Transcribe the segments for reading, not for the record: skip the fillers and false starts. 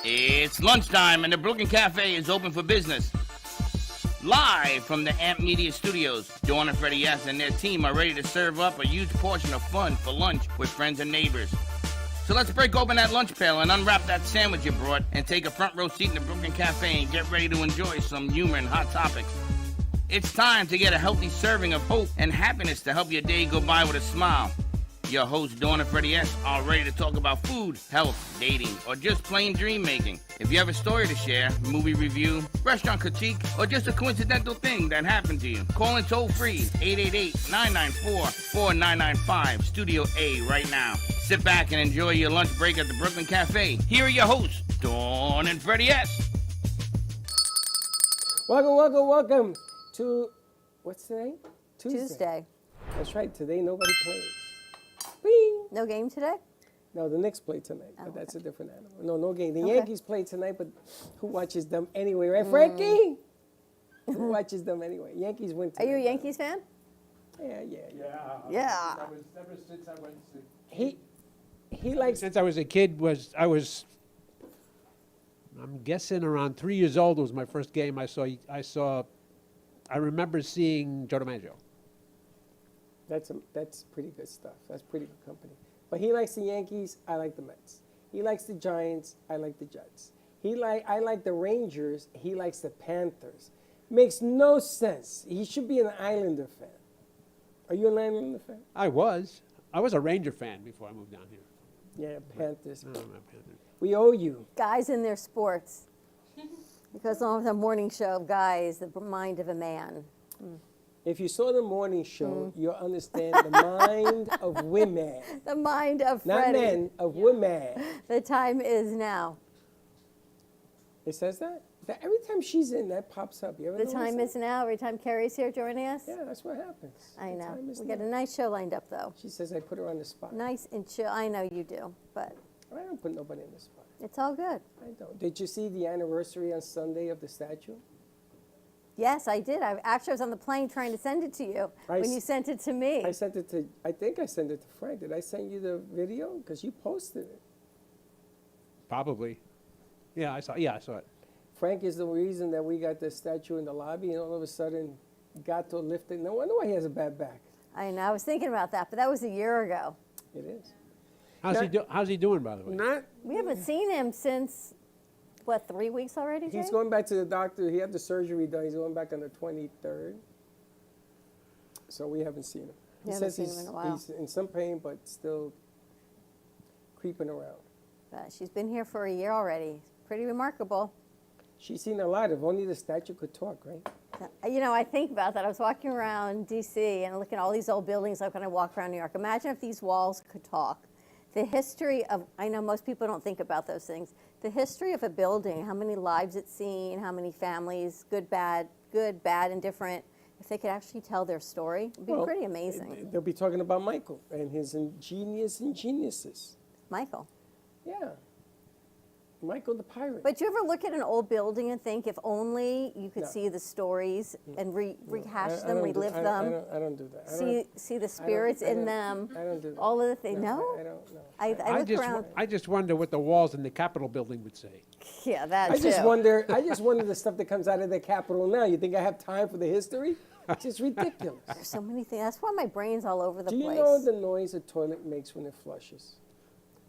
It's lunchtime and the Brooklyn Cafe is open for business. Live from the AMP Media Studios, Dawn and Freddie S. and their team are ready to serve up a huge portion of fun for lunch with friends and neighbors. So let's break open that lunch pail and unwrap that sandwich you brought and take a front row seat in the Brooklyn Cafe and get ready to enjoy some humor and hot topics. It's time to get a healthy serving of hope and happiness to help your day go by with a smile. Your hosts, Dawn and Freddie S., are ready to talk about food, health, dating, or just plain dream making. If you have a story to share, movie review, restaurant critique, or just a coincidental thing that happened to you, call in toll free 888-994-4995, Studio A right now. Sit back and enjoy your lunch break at the Brooklyn Cafe. Here are your hosts, Dawn and Freddie S. Welcome to, what's today? Tuesday. That's right, today nobody plays. Bing. No game today? No, the Knicks play tonight, but that's a different animal. No game. The Okay. Yankees play tonight, but who watches them anyway, right, Frankie? Who watches them anyway? Yankees win tonight. Are you a Yankees fan? Yeah. Yeah. Ever since I went to, He likes. since I was a kid, I'm guessing around 3 years old was my first game I remember seeing Joe DiMaggio. That's pretty good stuff. That's pretty good company. But he likes the Yankees. I like the Mets. He likes the Giants. I like the Jets. I like the Rangers. He likes the Panthers. Makes no sense. He should be an Islander fan. Are you an Islander fan? I was a Ranger fan before I moved down here. Yeah, Panthers. No, I'm not Panther. We owe you. Guys in their sports. Because on the morning show of Guys, the mind of a man. If you saw the morning show, you'll understand the mind of women. The mind of Not Freddie. men, of women. The time is now. It says that? Every time she's in, that pops up. You ever The notice time that? is now. Every time Carrie's here joining us. Yeah, that's what happens. I The know. time is We got now. a nice show lined up, though. She says I put her on the spot. Nice and chill. I know you do, but I don't put nobody on the spot. it's all good. I don't. Did you see the anniversary on Sunday of the statue? Yes, I did. I was on the plane trying to send it to you when you sent it to me. I think I sent it to Frank. Did I send you the video? Because you posted it. Probably. Yeah, I saw it. Frank is the reason that we got the statue in the lobby, and all of a sudden, Gato lifted. No wonder why he has a bad back. I know. I was thinking about that, but that was a year ago. It is. How's he doing, by the way? We haven't seen him since, 3 weeks already, Jay? He's going back to the doctor. He had the surgery done. He's going back on the 23rd. So we haven't seen him. He haven't says seen him in a while. he's in some pain, but still creeping around. She's been here for a year already. Pretty remarkable. She's seen a lot. If only the statue could talk, right? You know, I think about that. I was walking around D.C. and looking at all these old buildings like when I walk around New York. Imagine if these walls could talk. The history of, I know most people don't think about those things. The history of a building, how many lives it's seen, how many families, good, bad, indifferent. If they could actually tell their story, it'd be pretty amazing. They'll be talking about Michael and his ingeniouses. Michael. Yeah. Michael the pirate. But you ever look at an old building and think, if only you could see the stories and rehash them, relive them? I don't do that. See the spirits in them. I don't do that. All of the things. No? I don't know. I look around. I just wonder what the walls in the Capitol building would say. Yeah, that I too. just wonder the stuff that comes out of the Capitol now. You think I have time for the history? It's just ridiculous. There's so many things. That's why my brain's all over the Do you place. know the noise a toilet makes when it flushes?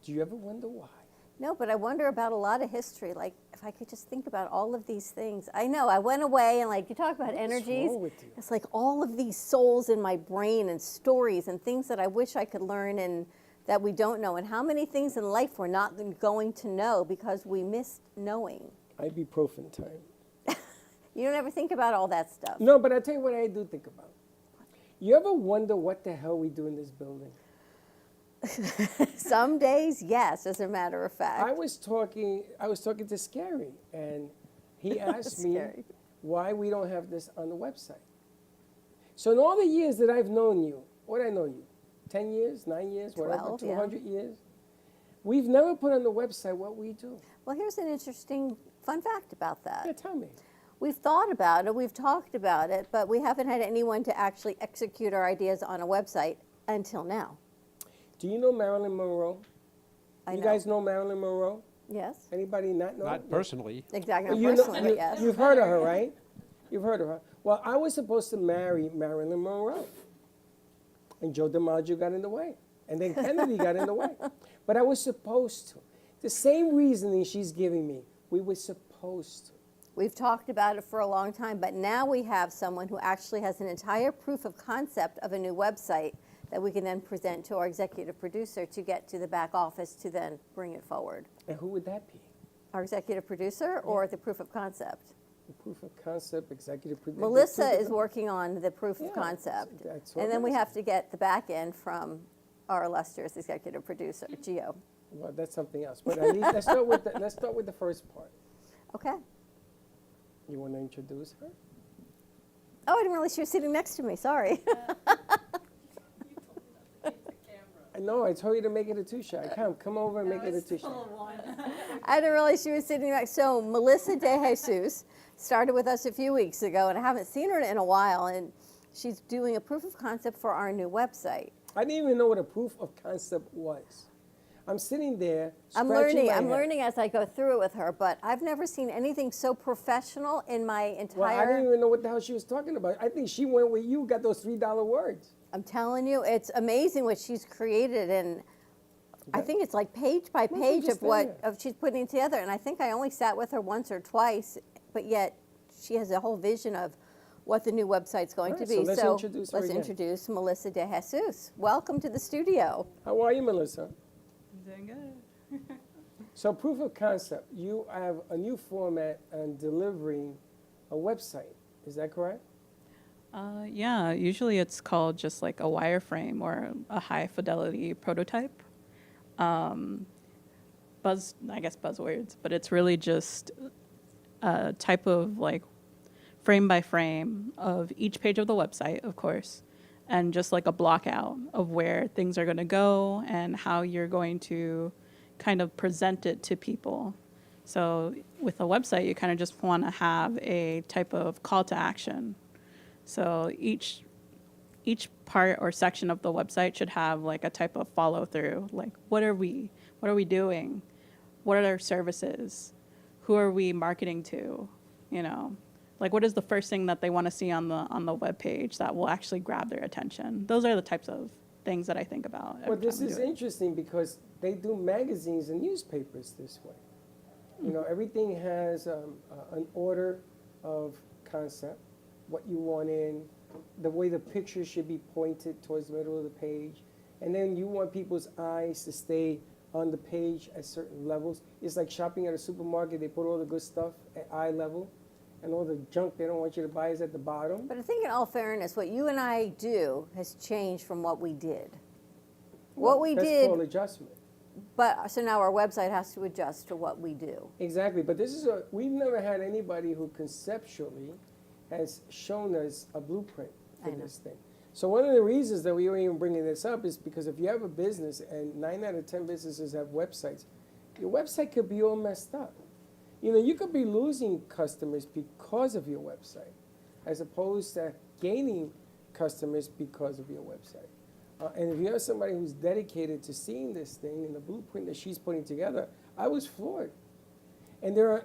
Do you ever wonder why? No, but I wonder about a lot of history. Like, if I could just think about all of these things. I know, I went away and you talk about energies. wrong with you? It's like all of these souls in my brain and stories and things that I wish I could learn and that we don't know. And how many things in life we're not going to know because we missed knowing. Ibuprofen time. You don't ever think about all that stuff. No, but I tell you what I do think about. You ever wonder what the hell we do in this building? Some days, yes, as a matter of fact. I was talking to Scary, and he asked me why we don't have this on the website. So in all the years that I've known you, what did I know you? 10 years, 9 years, 12, whatever, 200 years? We've never put on the website what we do. Well, here's an interesting fun fact about that. Yeah, tell me. We've thought about it, we've talked about it, but we haven't had anyone to actually execute our ideas on a website until now. Do you know Marilyn Monroe? I You know. guys know Marilyn Monroe? Yes. Anybody not know? Not personally. Exactly. You Not know- personally, but yes. You've heard of her, right? You've heard of her. Well, I was supposed to marry Marilyn Monroe. And Joe DiMaggio got in the way. And then Kennedy got in the way. But I was supposed to. The same reasoning she's giving me. We were supposed to. We've talked about it for a long time, but now we have someone who actually has an entire proof of concept of a new website that we can then present to our executive producer to get to the back office to then bring it forward. And who would that be? Our executive producer or the proof of concept? The proof of concept, executive producer. Melissa is working on the proof of Yeah, concept. that's what And then I'm we asking. have to get the back end from our illustrious executive producer, Gio. Well, that's something else. But at least let's start with the first part. Okay. You want to introduce her? Oh, I didn't realize she was sitting next to me. Sorry. No, I told you to make it a two-shot. Come over and make it a two-shot. I didn't realize she was sitting next. So Melissa De Jesus started with us a few weeks ago, and I haven't seen her in a while. And she's doing a proof of concept for our new website. I didn't even know what a proof of concept was. I'm sitting there. I'm scratching my learning. I'm head. learning as I go through it with her. But I've never seen anything so professional in my Well, I didn't entire. even know what the hell she was talking about. I think she went where you got those $3 words. I'm telling you, it's amazing what she's created, and I think it's like page by Well, page just of what there. she's putting together. And I think I only sat with her once or twice, but yet she has a whole vision of what the new website's going to Right, be. so let's introduce her let's again. introduce Melissa De Jesus. Welcome to the studio. How are you, Melissa? Doing good. So proof of concept, you have a new format on delivering a website. Is that correct? Yeah, usually it's called just like a wireframe or a high fidelity prototype. Buzzwords, but it's really just a type of like frame by frame of each page of the website, of course, and just like a block out of where things are going to go and how you're going to kind of present it to people. So with a website, you kind of just want to have a type of call to action. So each part or section of the website should have like a type of follow through, like what are we doing? What are our services? Who are we marketing to? You know, like what is the first thing that they want to see on the web page that will actually grab their attention? Those are the types of things that I think about. Well, every this time I is do it. interesting because they do magazines and newspapers this way. You know, everything has an order of concept, what you want in, the way the picture should be pointed towards the middle of the page, and then you want people's eyes to stay on the page at certain levels. It's like shopping at a supermarket. They put all the good stuff at eye level, and all the junk they don't want you to buy is at the bottom. But I think in all fairness, what you and I do has changed from what we did. What we That's did, called adjustment. but so now our website has to adjust to what we do. Exactly, but we've never had anybody who conceptually has shown us a blueprint for I know. this thing. So one of the reasons that we were even bringing this up is because if you have a business and 9 out of 10 businesses have websites, your website could be all messed up. You know, you could be losing customers because of your website, as opposed to gaining customers because of your website. And if you have somebody who's dedicated to seeing this thing and the blueprint that she's putting together, I was floored. And there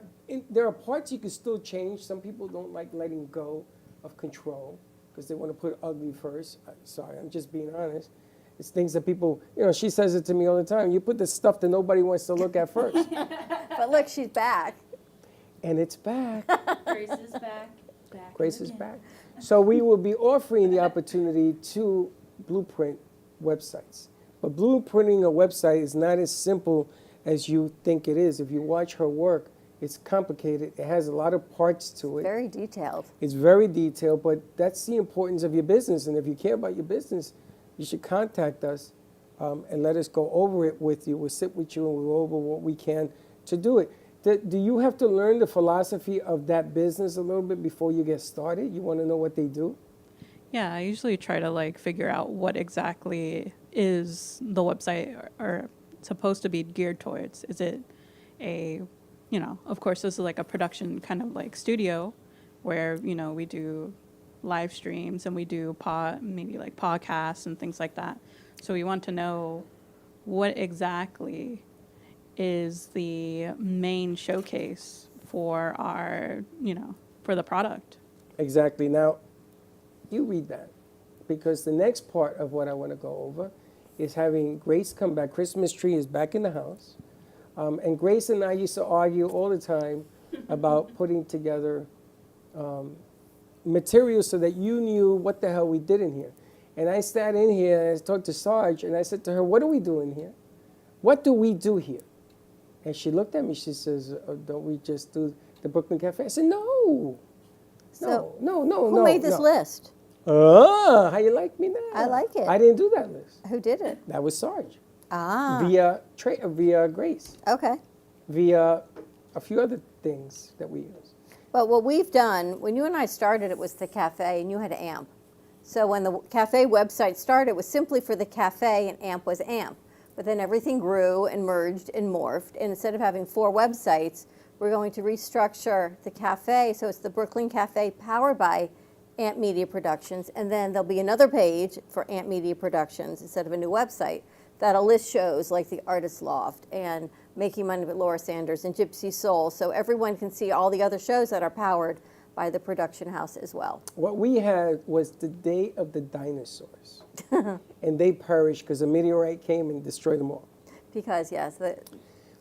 are parts you can still change. Some people don't like letting go of control because they want to put ugly first. Sorry, I'm just being honest. It's things that people, you know, she says it to me all the time. You put the stuff that nobody wants to look at first. But look, she's back. And it's back. Grace is back. Grace is back. So we will be offering the opportunity to blueprint websites. But blueprinting a website is not as simple as you think it is. If you watch her work, it's complicated. It has a lot of parts to it. Very detailed. It's very detailed, but that's the importance of your business. And if you care about your business, you should contact us and let us go over it with you. We'll sit with you and we'll go over what we can to do it. Do you have to learn the philosophy of that business a little bit before you get started? You want to know what they do? Yeah, I usually try to like figure out what exactly is the website or supposed to be geared towards. Is it a, you know, of course this is like a production kind of like studio where, you know, we do live streams and we do maybe like podcasts and things like that. So we want to know what exactly is the main showcase for our, for the product. Exactly. Now, you read that, because the next part of what I want to go over is having Grace come back. Christmas tree is back in the house. And Grace and I used to argue all the time about putting together material so that you knew what the hell we did in here. And I sat in here and I talked to Sarge, and I said to her, what do we do in here? What do we do here? And she looked at me, she says, don't we just do the Brooklyn Cafe? I said, no. So, No. Who made this list? Oh, how you like me now? I like it. I didn't do that list. Who did it? That was Sarge. Ah. Via Grace. Okay. Via a few other things that we use. But what we've done, when you and I started, it was the cafe, and you had AMP. So when the cafe website started, it was simply for the cafe, and AMP was AMP. But then everything grew and merged and morphed, and instead of having 4 websites, we're going to restructure the cafe, so it's the Brooklyn Cafe powered by AMP Media Productions, and then there'll be another page for AMP Media Productions instead of a new website that'll list shows like The Artist Loft and Making Money with Laura Sanders and Gypsy Soul, so everyone can see all the other shows that are powered by the production house as well. What we had was the day of the dinosaurs. And they perished because a meteorite came and destroyed them all. Because, yes,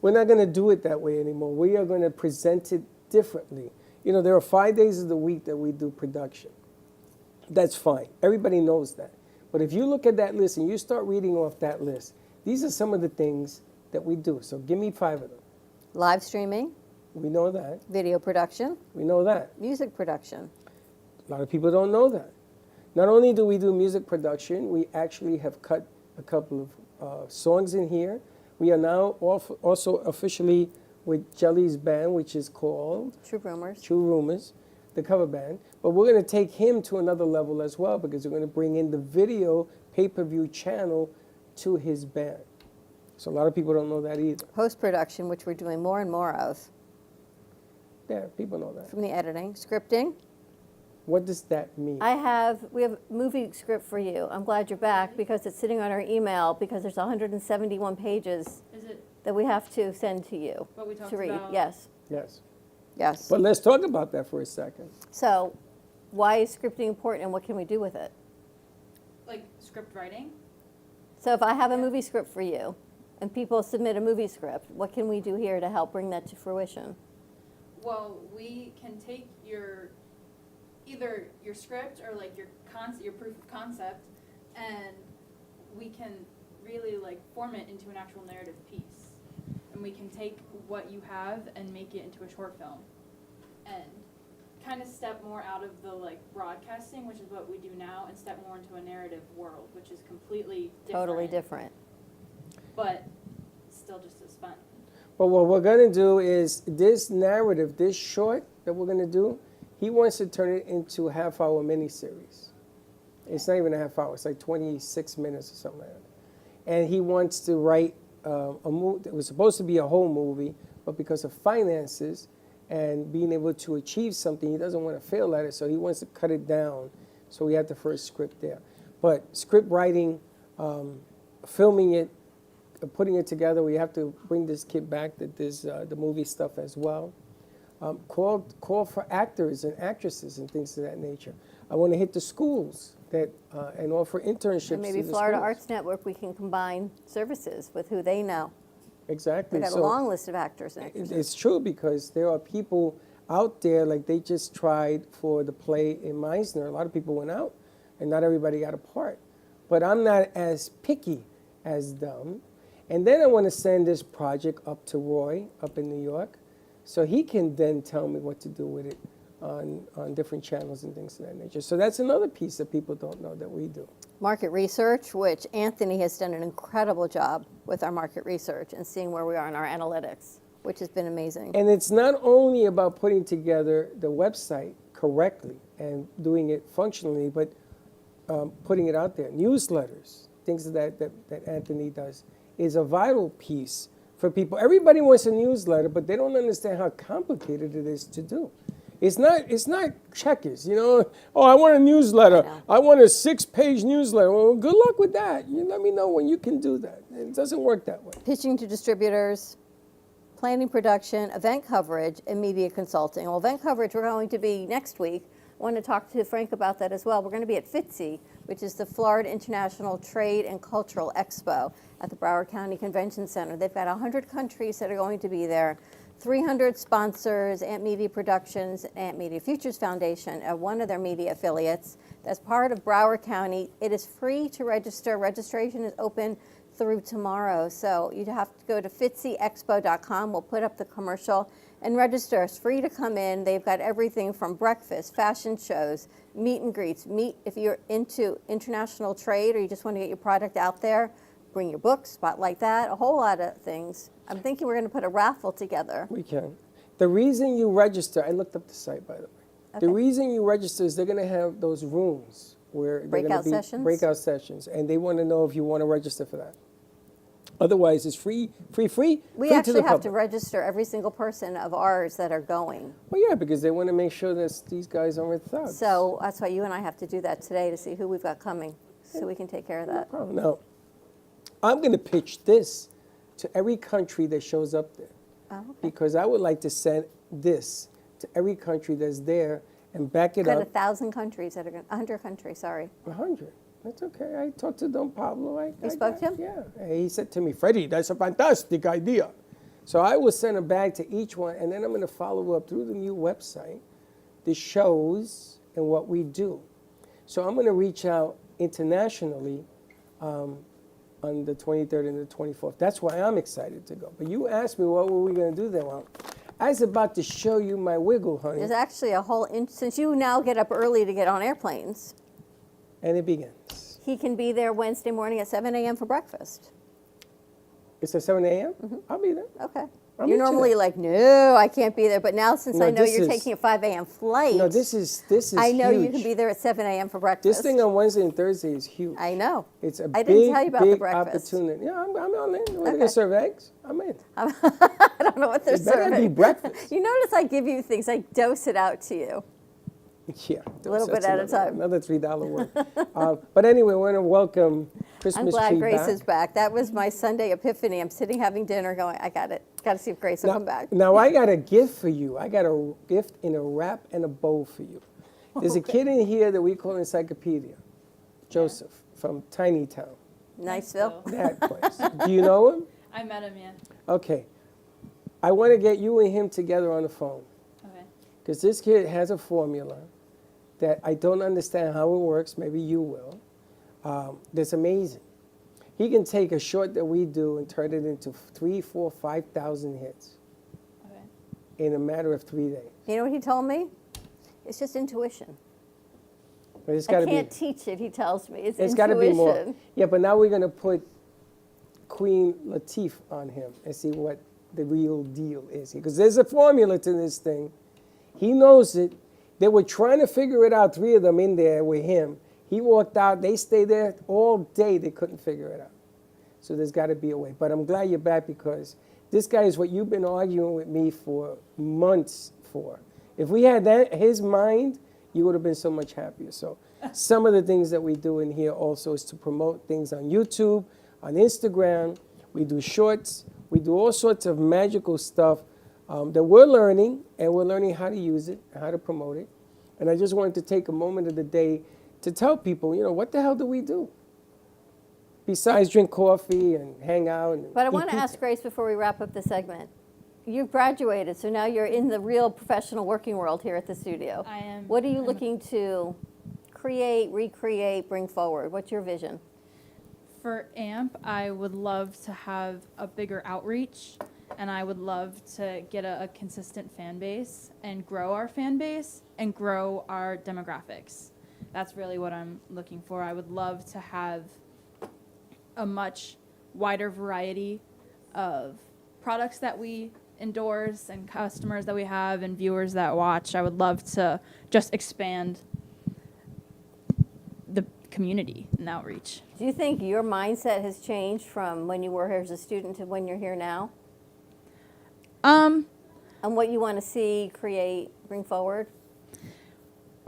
We're not going to do it that way anymore. We are going to present it differently. There are 5 days of the week that we do production. That's fine. Everybody knows that. But if you look at that list and you start reading off that list, these are some of the things that we do. So give me 5 of them. live streaming, We know that. video production, We know that. music production. A lot of people don't know that. Not only do we do music production, we actually have cut a couple of songs in here. We are now also officially with Jelly's band, which is called True Rumors. True Rumors, the cover band. But we're going to take him to another level as well, because we're going to bring in the video pay-per-view channel to his band. So a lot of people don't know that either. Post-production, which we're doing more and more of, Yeah, people know that. from the editing. Scripting. What does that mean? We have a movie script for you. I'm glad you're back because it's sitting on our email because there's 171 pages Is it that we have to send to you what we talked to read. about? Yes, Yes. yes. But let's talk about that for a second. So why is scripting important and what can we do with it? Like script writing? So if I have a movie script for you and people submit a movie script, what can we do here to help bring that to fruition? Well, we can take either your script or like your proof of concept, and we can really like form it into an actual narrative piece. And we can take what you have and make it into a short film, and kind of step more out of the like broadcasting, which is what we do now, and step more into a narrative world, which is completely different. Totally different. But still just as fun. But what we're going to do is this narrative, this short that we're going to do, he wants to turn it into a half-hour miniseries. It's not even a half hour. It's like 26 minutes or something like that. And he wants to write a movie. It was supposed to be a whole movie, but because of finances and being able to achieve something, he doesn't want to fail at it, so he wants to cut it down. So we had the first script there. But script writing, filming it, putting it together, we have to bring this kid back that does the movie stuff as well. Call for actors and actresses and things of that nature. I want to hit the schools and offer internships. And maybe to the Florida schools. Arts Network, we can combine services with who they know. Exactly. We've got a long list of actors and actresses. It's true, because there are people out there, like they just tried for the play in Meisner. A lot of people went out, and not everybody got a part. But I'm not as picky as them. And then I want to send this project up to Roy, up in New York, so he can then tell me what to do with it on different channels and things of that nature. So that's another piece that people don't know that we do. Market research, which Anthony has done an incredible job with our market research and seeing where we are in our analytics, which has been amazing. And it's not only about putting together the website correctly and doing it functionally, but putting it out there. Newsletters, things that Anthony does, is a vital piece for people. Everybody wants a newsletter, but they don't understand how complicated it is to do. It's not checkers, you know. Oh, I want a newsletter. I want a 6-page newsletter. Well, good luck with that. You let me know when you can do that. It doesn't work that way. Pitching to distributors, planning, production, event coverage, and media consulting. Well, event coverage, we're going to be next week. I want to talk to Frank about that as well. We're going to be at FITSE, which is the Florida International Trade and Cultural Expo at the Broward County Convention Center. They've got 100 countries that are going to be there, 300 sponsors, Amp Media Productions, Amp Media Futures Foundation, one of their media affiliates. That's part of Broward County. It is free to register. Registration is open through tomorrow. So you'd have to go to fitseexpo.com. We'll put up the commercial and register. It's free to come in. They've got everything from breakfast, fashion shows, meet and greets. If you're into international trade or you just want to get your product out there, bring your books, spotlight that, a whole lot of things. I'm thinking we're going to put a raffle together. We can. The reason you register, I looked up the site, by the way. Okay. The reason you register is they're going to have those rooms where they're going to Breakout be sessions? breakout sessions, and they want to know if you want to register for that. Otherwise, it's free We free actually to the have to public. register every single person of ours that are going. Well, yeah, because they want to make sure that these guys aren't thugs. So that's why you and I have to do that today to see who we've got coming, so we can take care of that. problem. Now, I'm going to pitch this to every country that shows up there, Oh, okay. because I would like to send this to every country that's there and back it Got up. 1,000 countries that are going, 100 countries, sorry. 100. That's okay. I talked to Don Pablo. You spoke to him? Yeah. And he said to me, Freddie, that's a fantastic idea. So I will send a bag to each one, and then I'm going to follow up through the new website, the shows, and what we do. So I'm going to reach out internationally on the 23rd and the 24th. That's why I'm excited to go. But you asked me what were we going to do there. Well, I was about to show you my wiggle, honey. There's actually a whole, since you now get up early to get on airplanes, And it begins. he can be there Wednesday morning at 7 a.m. for breakfast. It's at 7 a.m.? I'll be there. Okay. I'll You're meet you normally there. like, no, I can't be there. But now since No, I know this you're is- taking a 5 a.m. flight, No, this is I know you huge. can be there at 7 a.m. for breakfast. This thing on Wednesday and Thursday is huge. I know. It's a I big, didn't tell you about the big breakfast. opportunity. Yeah, I'm all in. We're going Okay. to serve eggs. I'm in. I don't know what they're It better serving. be breakfast. You notice I give you things, I dose it out to you. Yeah. A little that's bit at a another- time. Another $3 word. But anyway, we're going to welcome Christmas I'm glad tree Grace back. is back. That was my Sunday epiphany. I'm sitting having dinner going, I got it. Got to see if Grace will come back. Now, I got a gift for you. I got a gift in a wrap and a bow for you. There's a kid in here that we call Encyclopedia, Joseph, from Tiny Town, Niceville. that place. Do you know him? I met him, yeah. Okay. I want to get you and him together on the phone. Okay. Because this kid has a formula that I don't understand how it works. Maybe you will. That's amazing. He can take a short that we do and turn it into 3,000, 4,000, 5,000 hits Okay. in a matter of 3 days. You know what he told me? It's just intuition. But it's I got to can't be. teach it, he tells me. It's It's got to intuition. be more. Yeah, but now we're going to put Queen Latifah on him and see what the real deal is. Because there's a formula to this thing. He knows it. They were trying to figure it out, 3 of them in there with him. He walked out. They stayed there all day. They couldn't figure it out. So there's got to be a way. But I'm glad you're back because this guy is what you've been arguing with me for months for. If we had his mind, you would have been so much happier. So some of the things that we do in here also is to promote things on YouTube, on Instagram. We do shorts. We do all sorts of magical stuff that we're learning, and we're learning how to use it, how to promote it. And I just wanted to take a moment of the day to tell people, what the hell do we do? Besides drink coffee and hang out. And But I eat want to pizza. ask Grace before we wrap up the segment. You've graduated, so now you're in the real professional working world here at the studio. I am. What are you looking to create, recreate, bring forward? What's your vision? For AMP, I would love to have a bigger outreach, and I would love to get a consistent fan base and grow our fan base and grow our demographics. That's really what I'm looking for. I would love to have a much wider variety of products that we endorse and customers that we have and viewers that watch. I would love to just expand the community and outreach. Do you think your mindset has changed from when you were here as a student to when you're here now? And what you want to see, create, bring forward?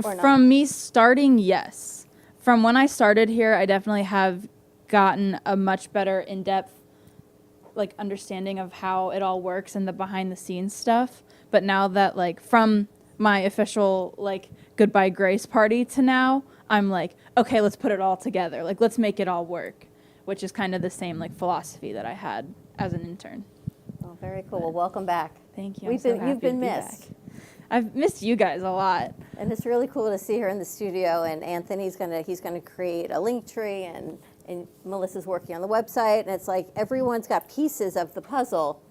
Or not? From me starting, yes. From when I started here, I definitely have gotten a much better in-depth like understanding of how it all works and the behind the scenes stuff. But now that like from my official like goodbye Grace party to now, I'm like, okay, let's put it all together. Like, let's make it all work, which is kind of the same like philosophy that I had as an intern. Oh, very cool. Well, welcome back. Thank you. You've been missed. I've missed you guys a lot. And it's really cool to see her in the studio. And Anthony's he's gonna create a link tree, and Melissa's working on the website. And it's like everyone's got pieces of the puzzle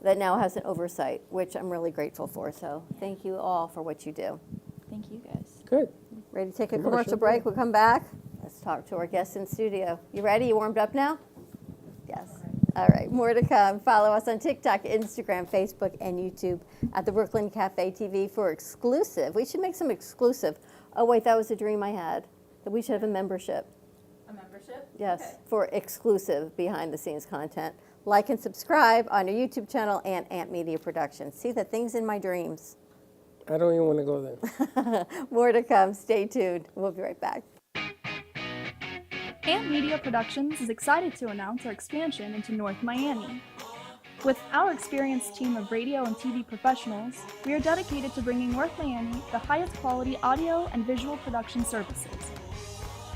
that now has an oversight, which I'm really grateful for. So thank you all for what you do. Thank you guys. Good. Ready to take a commercial break? We'll come back. Let's talk to our guests in studio. You ready? You warmed up now? Yes. All right, more to come. Follow us on TikTok, Instagram, Facebook, and YouTube at the Brooklyn Cafe TV for exclusive. We should make some exclusive. Oh, wait, that was a dream I had, that we should have a membership. A membership? Yes, Okay. for exclusive behind-the-scenes content. Like and subscribe on our YouTube channel and Ant Media Productions. See the things in my dreams. I don't even want to go there. More to come. Stay tuned. We'll be right back. Ant Media Productions is excited to announce our expansion into North Miami. With our experienced team of radio and TV professionals, we are dedicated to bringing North Miami the highest quality audio and visual production services.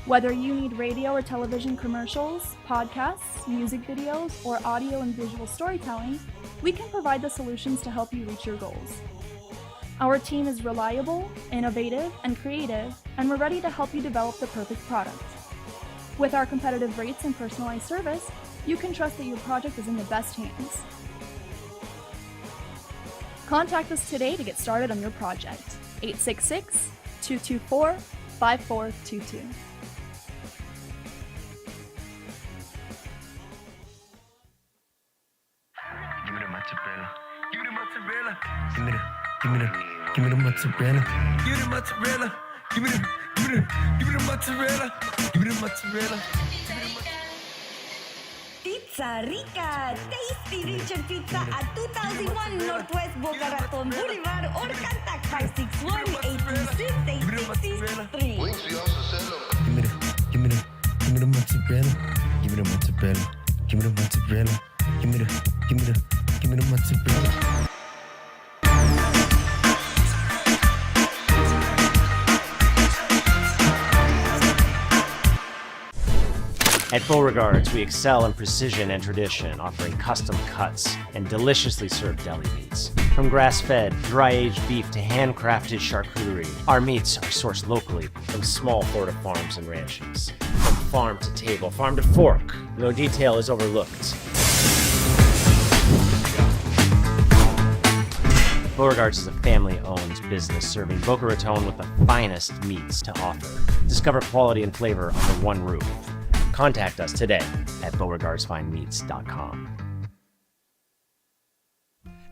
Whether you need radio or television commercials, podcasts, music videos, or audio and visual storytelling, we can provide the solutions to help you reach your goals. Our team is reliable, innovative, and creative, and we're ready to help you develop the perfect product. With our competitive rates and personalized service, you can trust that your project is in the best hands. Contact us today to get started on your project. 866-224-5422. Give me the mozzarella. Give me the mozzarella. Give me the mozzarella. Give me the mozzarella. Give me the mozzarella. Give me the mozzarella. Pizza Rica, tasty Richard Pizza at 2001 Northwest Boca Raton Boulevard or contact 561-826-8663. Give me the mozzarella. Give me the mozzarella. Give me the mozzarella. Give me the mozzarella. At Beauregards, we excel in precision and tradition, offering custom cuts and deliciously served deli meats. From grass-fed, dry-aged beef to handcrafted charcuterie, our meats are sourced locally from small Florida farms and ranches. From farm to table, farm to fork, no detail is overlooked. Beauregards is a family-owned business serving Boca Raton with the finest meats to offer. Discover quality and flavor under one roof. Contact us today at beauregardsfinemeats.com.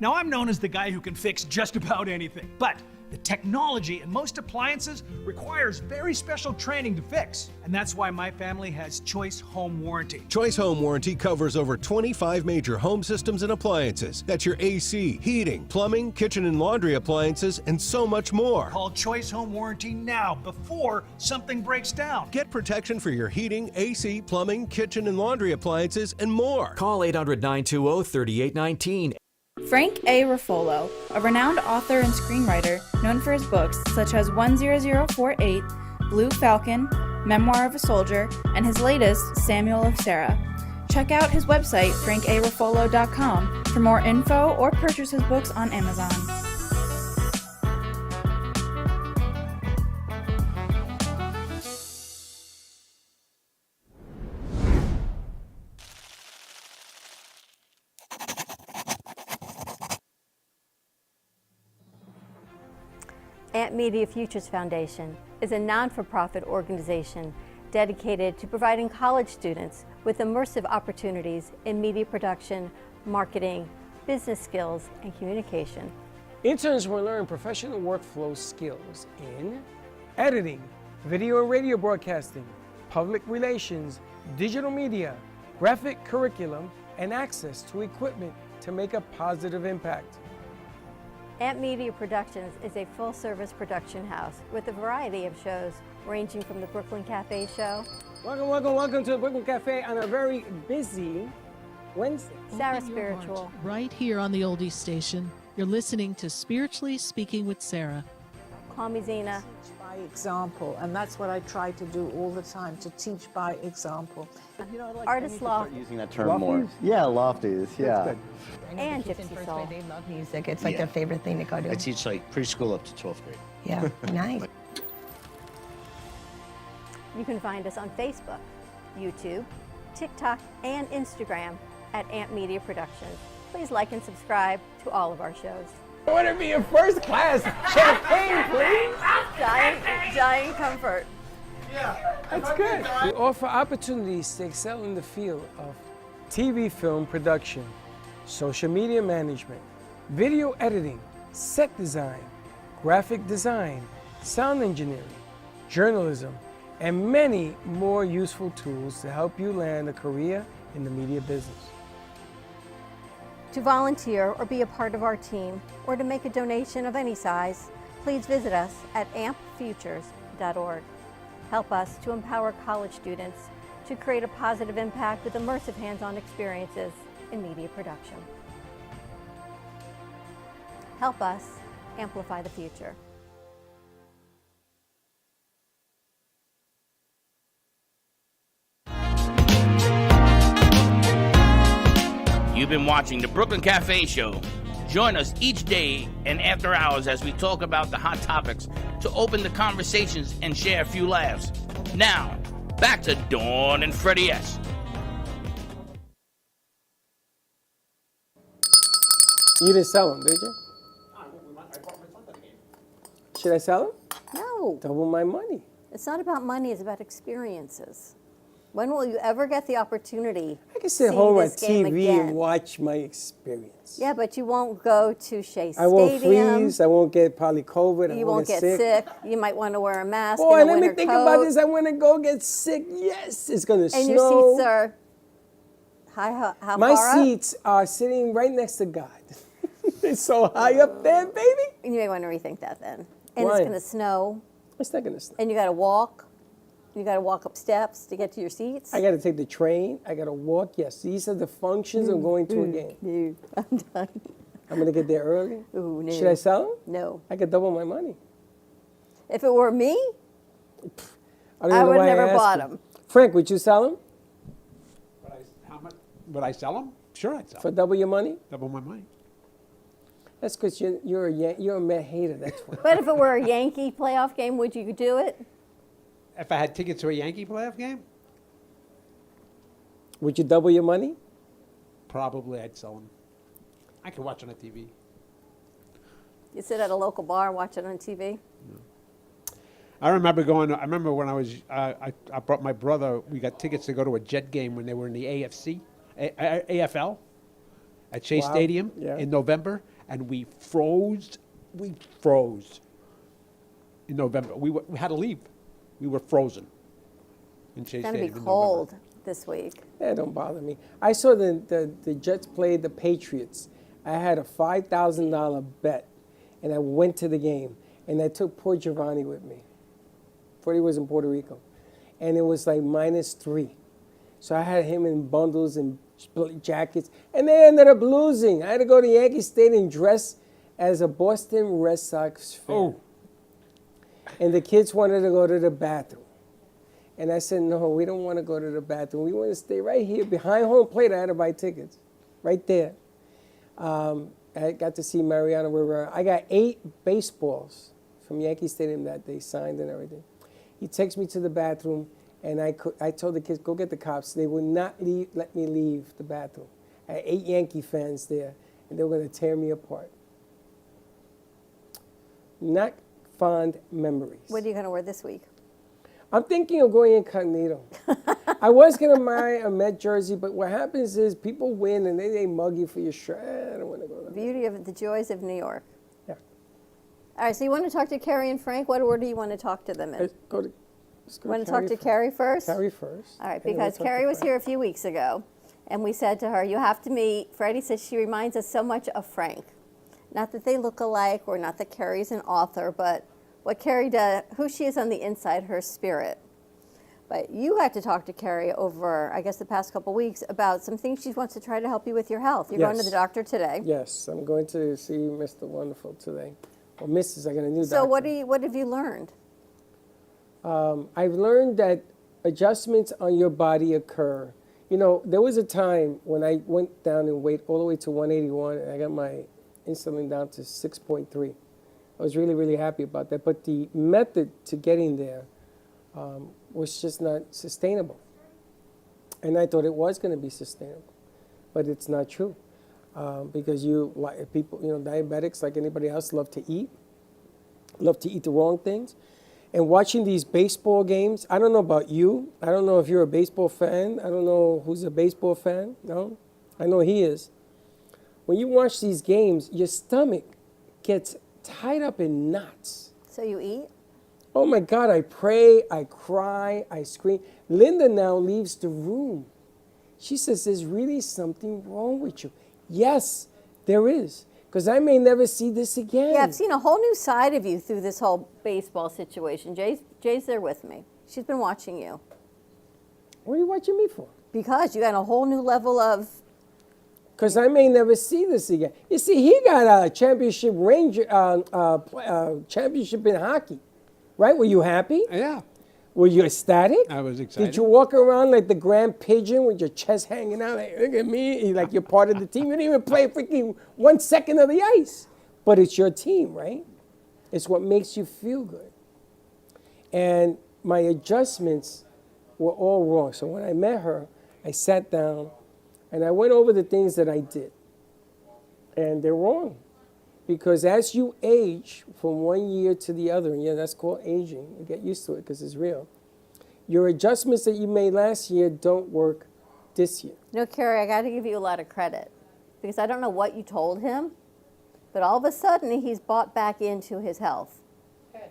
Now, I'm known as the guy who can fix just about anything, but the technology in most appliances requires very special training to fix, and that's why my family has Choice Home Warranty. Choice Home Warranty covers over 25 major home systems and appliances. That's your AC, heating, plumbing, kitchen and laundry appliances, and so much more. Call Choice Home Warranty now before something breaks down. Get protection for your heating, AC, plumbing, kitchen and laundry appliances, and more. Call 800-920-3819. Frank A. Ruffolo, a renowned author and screenwriter known for his books such as 10048, Blue Falcon, Memoir of a Soldier, and his latest, Samuel of Sarah. Check out his website, frankaruffolo.com, for more info or purchase his books on Amazon. Ant Media Futures Foundation is a non-for-profit organization dedicated to providing college students with immersive opportunities in media production, marketing, business skills, and communication. Interns will learn professional workflow skills in editing, video and radio broadcasting, public relations, digital media, graphic curriculum, and access to equipment to make a positive impact. Ant Media Productions is a full-service production house with a variety of shows ranging from the Brooklyn Cafe show. Welcome to the Brooklyn Cafe on a very busy Wednesday. Sarah Open your heart Spiritual. right here on the Oldies station. You're listening to Spiritually Speaking with Sarah. Call me Zena. By example, and that's what I try to do all the time, to teach by example. Artist Loft. Using that term more. Yeah, lofties, yeah. And Gypsy Soul. They love music. It's like their favorite thing to go to. I teach like preschool up to 12th grade. Yeah, nice. You can find us on Facebook, YouTube, TikTok, and Instagram at Amp Media Productions. Please like and subscribe to all of our shows. I want to be in first class. Champagne, please. Giant comfort. That's good. We offer opportunities to excel in the field of TV film production, social media management, video editing, set design, graphic design, sound engineering, journalism, and many more useful tools to help you land a career in the media business. To volunteer or be a part of our team, or to make a donation of any size, please visit us at ampfutures.org. Help us to empower college students to create a positive impact with immersive hands-on experiences in media production. Help us amplify the future. You've been watching the Brooklyn Cafe Show. Join us each day and after hours as we talk about the hot topics to open the conversations and share a few laughs. Now, back to Dawn and Freddie S. You didn't sell them, did you? Should I sell them? No. Double my money. It's not about money, it's about experiences. When will you ever get the opportunity I can sit see home on this game TV again? and watch my experience. Yeah, but you won't go to Shea Stadium. I won't freeze. I won't get probably COVID. You won't get sick. You might want to wear a mask. Boy, and a let me winter think coat. about this. I want to go get sick. Yes, it's going to snow. And your seats are how My far seats are sitting right next to God. It's so high up there, baby. up? You may want to rethink that then. And Why? it's going to snow. It's not going to snow. And you got to walk. You got to walk up steps to get to your seats. I got to take the train. I got to walk. Yes, these are the functions of going to a game. No, I'm done. I'm going to get there early. Ooh, no. Should I sell them? No. I could double my money. If it were me, don't even I know would why never asked bought you. them. Frank, would you sell them? How much? Would I sell them? Sure, I'd sell For them. double your money? Double my money. That's because you're a Met hater. That's why. But if it were a Yankee playoff game, would you do it? If I had tickets to a Yankee playoff game, Would you double your money? probably I'd sell them. I could watch on a TV. You sit at a local bar and watch it on TV? I remember when I was, I brought my brother, we got tickets to go to a Jet game when they were in the AFL at Shea Wow. Stadium Yeah. in November, and we froze in November. We had to leave. We were frozen in Shea It's going to Stadium be in cold November. this week. That don't bother me. I saw the Jets play the Patriots. I had a $5,000 bet, and I went to the game, and I took poor Giovanni with me. Freddie was in Puerto Rico, and it was like -3. So I had him in bundles and split jackets, and they ended up losing. I had to go to Yankee Stadium dressed as a Boston Red Sox fan. Oh. And the kids wanted to go to the bathroom. And I said, no, we don't want to go to the bathroom. We want to stay right here behind home plate. I had to buy tickets right there. I got to see Mariano Rivera. I got 8 baseballs from Yankee Stadium that they signed and everything. He takes me to the bathroom, and I told the kids, go get the cops. They would not let me leave the bathroom. I had 8 Yankee fans there, and they were going to tear me apart. Not fond memories. What are you going to wear this week? I'm thinking of going incognito. I was going to buy a Met jersey, but what happens is people win and they mug you for your shirt. I don't want to go there. Beauty of the joys of New York. Yeah. All right, so you want to talk to Carrie and Frank? What order do you want to talk to them in? Let's go You want to talk to Carrie first? Carrie first. All right, and then because we'll talk Carrie to was here a few weeks ago, and we said to her, you have to meet. Freddie says she reminds us so much of Frank. Not that they look alike, or not that Carrie's an author, but what Carrie does, who she is on the inside, her spirit. But you had to talk to Carrie over, I guess, the past couple weeks about some things she wants to try to help you with your health. You're going to the doctor today. Yes, I'm going to see Mr. Wonderful today. Or Mrs. I got a new doctor. So what have you learned? I've learned that adjustments on your body occur. You know, there was a time when I went down in weight all the way to 181, and I got my insulin down to 6.3. I was really, really happy about that. But the method to getting there was just not sustainable. And I thought it was going to be sustainable, but it's not true. Because people, diabetics like anybody else love to eat the wrong things. And watching these baseball games, I don't know about you. I don't know if you're a baseball fan. I don't know who's a baseball fan. No? I know he is. When you watch these games, your stomach gets tied up in knots. So you eat? Oh my God, I pray, I cry, I scream. Linda now leaves the room. She says, there's really something wrong with you. Yes, there is. Because I may never see this again. Yeah, I've seen a whole new side of you through this whole baseball situation. Jay's there with me. She's been watching you. What are you watching me for? Because you got a whole new level of... Because I may never see this again. You see, he got a championship championship in hockey, right? Were you happy? Yeah. Were you ecstatic? I was excited. Did you walk around like the grand pigeon with your chest hanging out? Like, look at me, like you're part of the team. You didn't even play freaking 1 second of the ice. But it's your team, right? It's what makes you feel good. And my adjustments were all wrong. So when I met her, I sat down and I went over the things that I did. And they're wrong. Because as you age from 1 year to the other, and yeah, that's called aging. You get used to it because it's real. Your adjustments that you made last year don't work this year. No, Carrie, I got to give you a lot of credit. Because I don't know what you told him, but all of a sudden he's bought back into his health. Good.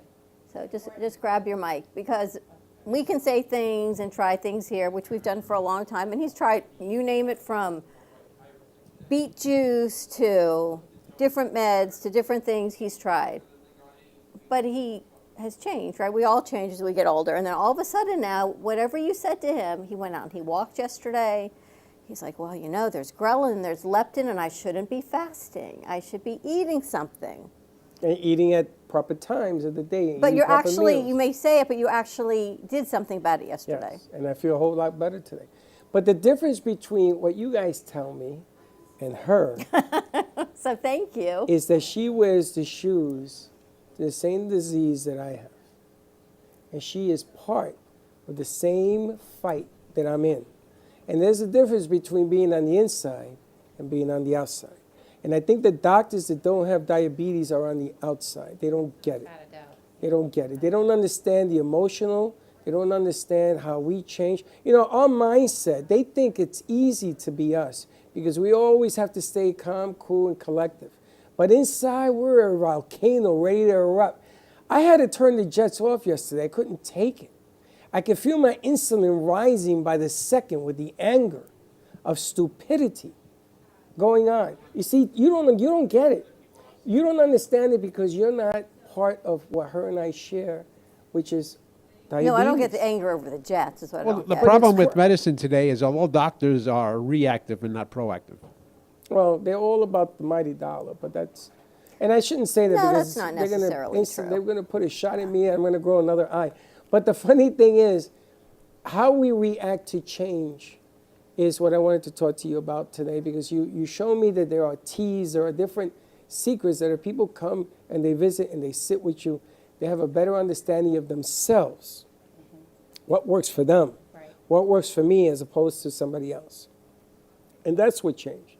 So just grab your mic, because we can say things and try things here, which we've done for a long time, and he's tried, you name it, from beet juice to different meds to different things he's tried. But he has changed, right? We all change as we get older. And then all of a sudden now, whatever you said to him, he went out and he walked yesterday. He's like, well, there's ghrelin, there's leptin, and I shouldn't be fasting. I should be eating something. And eating at proper times of the day. But you're actually, you may say it, but you actually did something about it yesterday. Yes, and I feel a whole lot better today. But the difference between what you guys tell me and her so thank you. Is that she wears the shoes to the same disease that I have. And she is part of the same fight that I'm in. And there's a difference between being on the inside and being on the outside. And I think the doctors that don't have diabetes are on the outside. They don't get it. They don't get it. They don't understand the emotional. They don't understand how we change. Our mindset, they think it's easy to be us because we always have to stay calm, cool, and collective. But inside, we're a volcano ready to erupt. I had to turn the jets off yesterday. I couldn't take it. I could feel my insulin rising by the second with the anger of stupidity going on. You see, you don't get it. You don't understand it because you're not part of what her and I share, which is diabetes. No, I don't get the anger over the jets. Is what I don't The get. problem with medicine today is all doctors are reactive and not proactive. Well, they're all about the mighty dollar, but that's, and I shouldn't say that No, because that's not necessarily true. they're going to put a shot at me and I'm going to grow another eye. But the funny thing is, how we react to change is what I wanted to talk to you about today, because you show me that there are teas, there are different secrets that people come and they visit and they sit with you. They have a better understanding of themselves, what works for them, what works for me as opposed to somebody else. And that's what changed.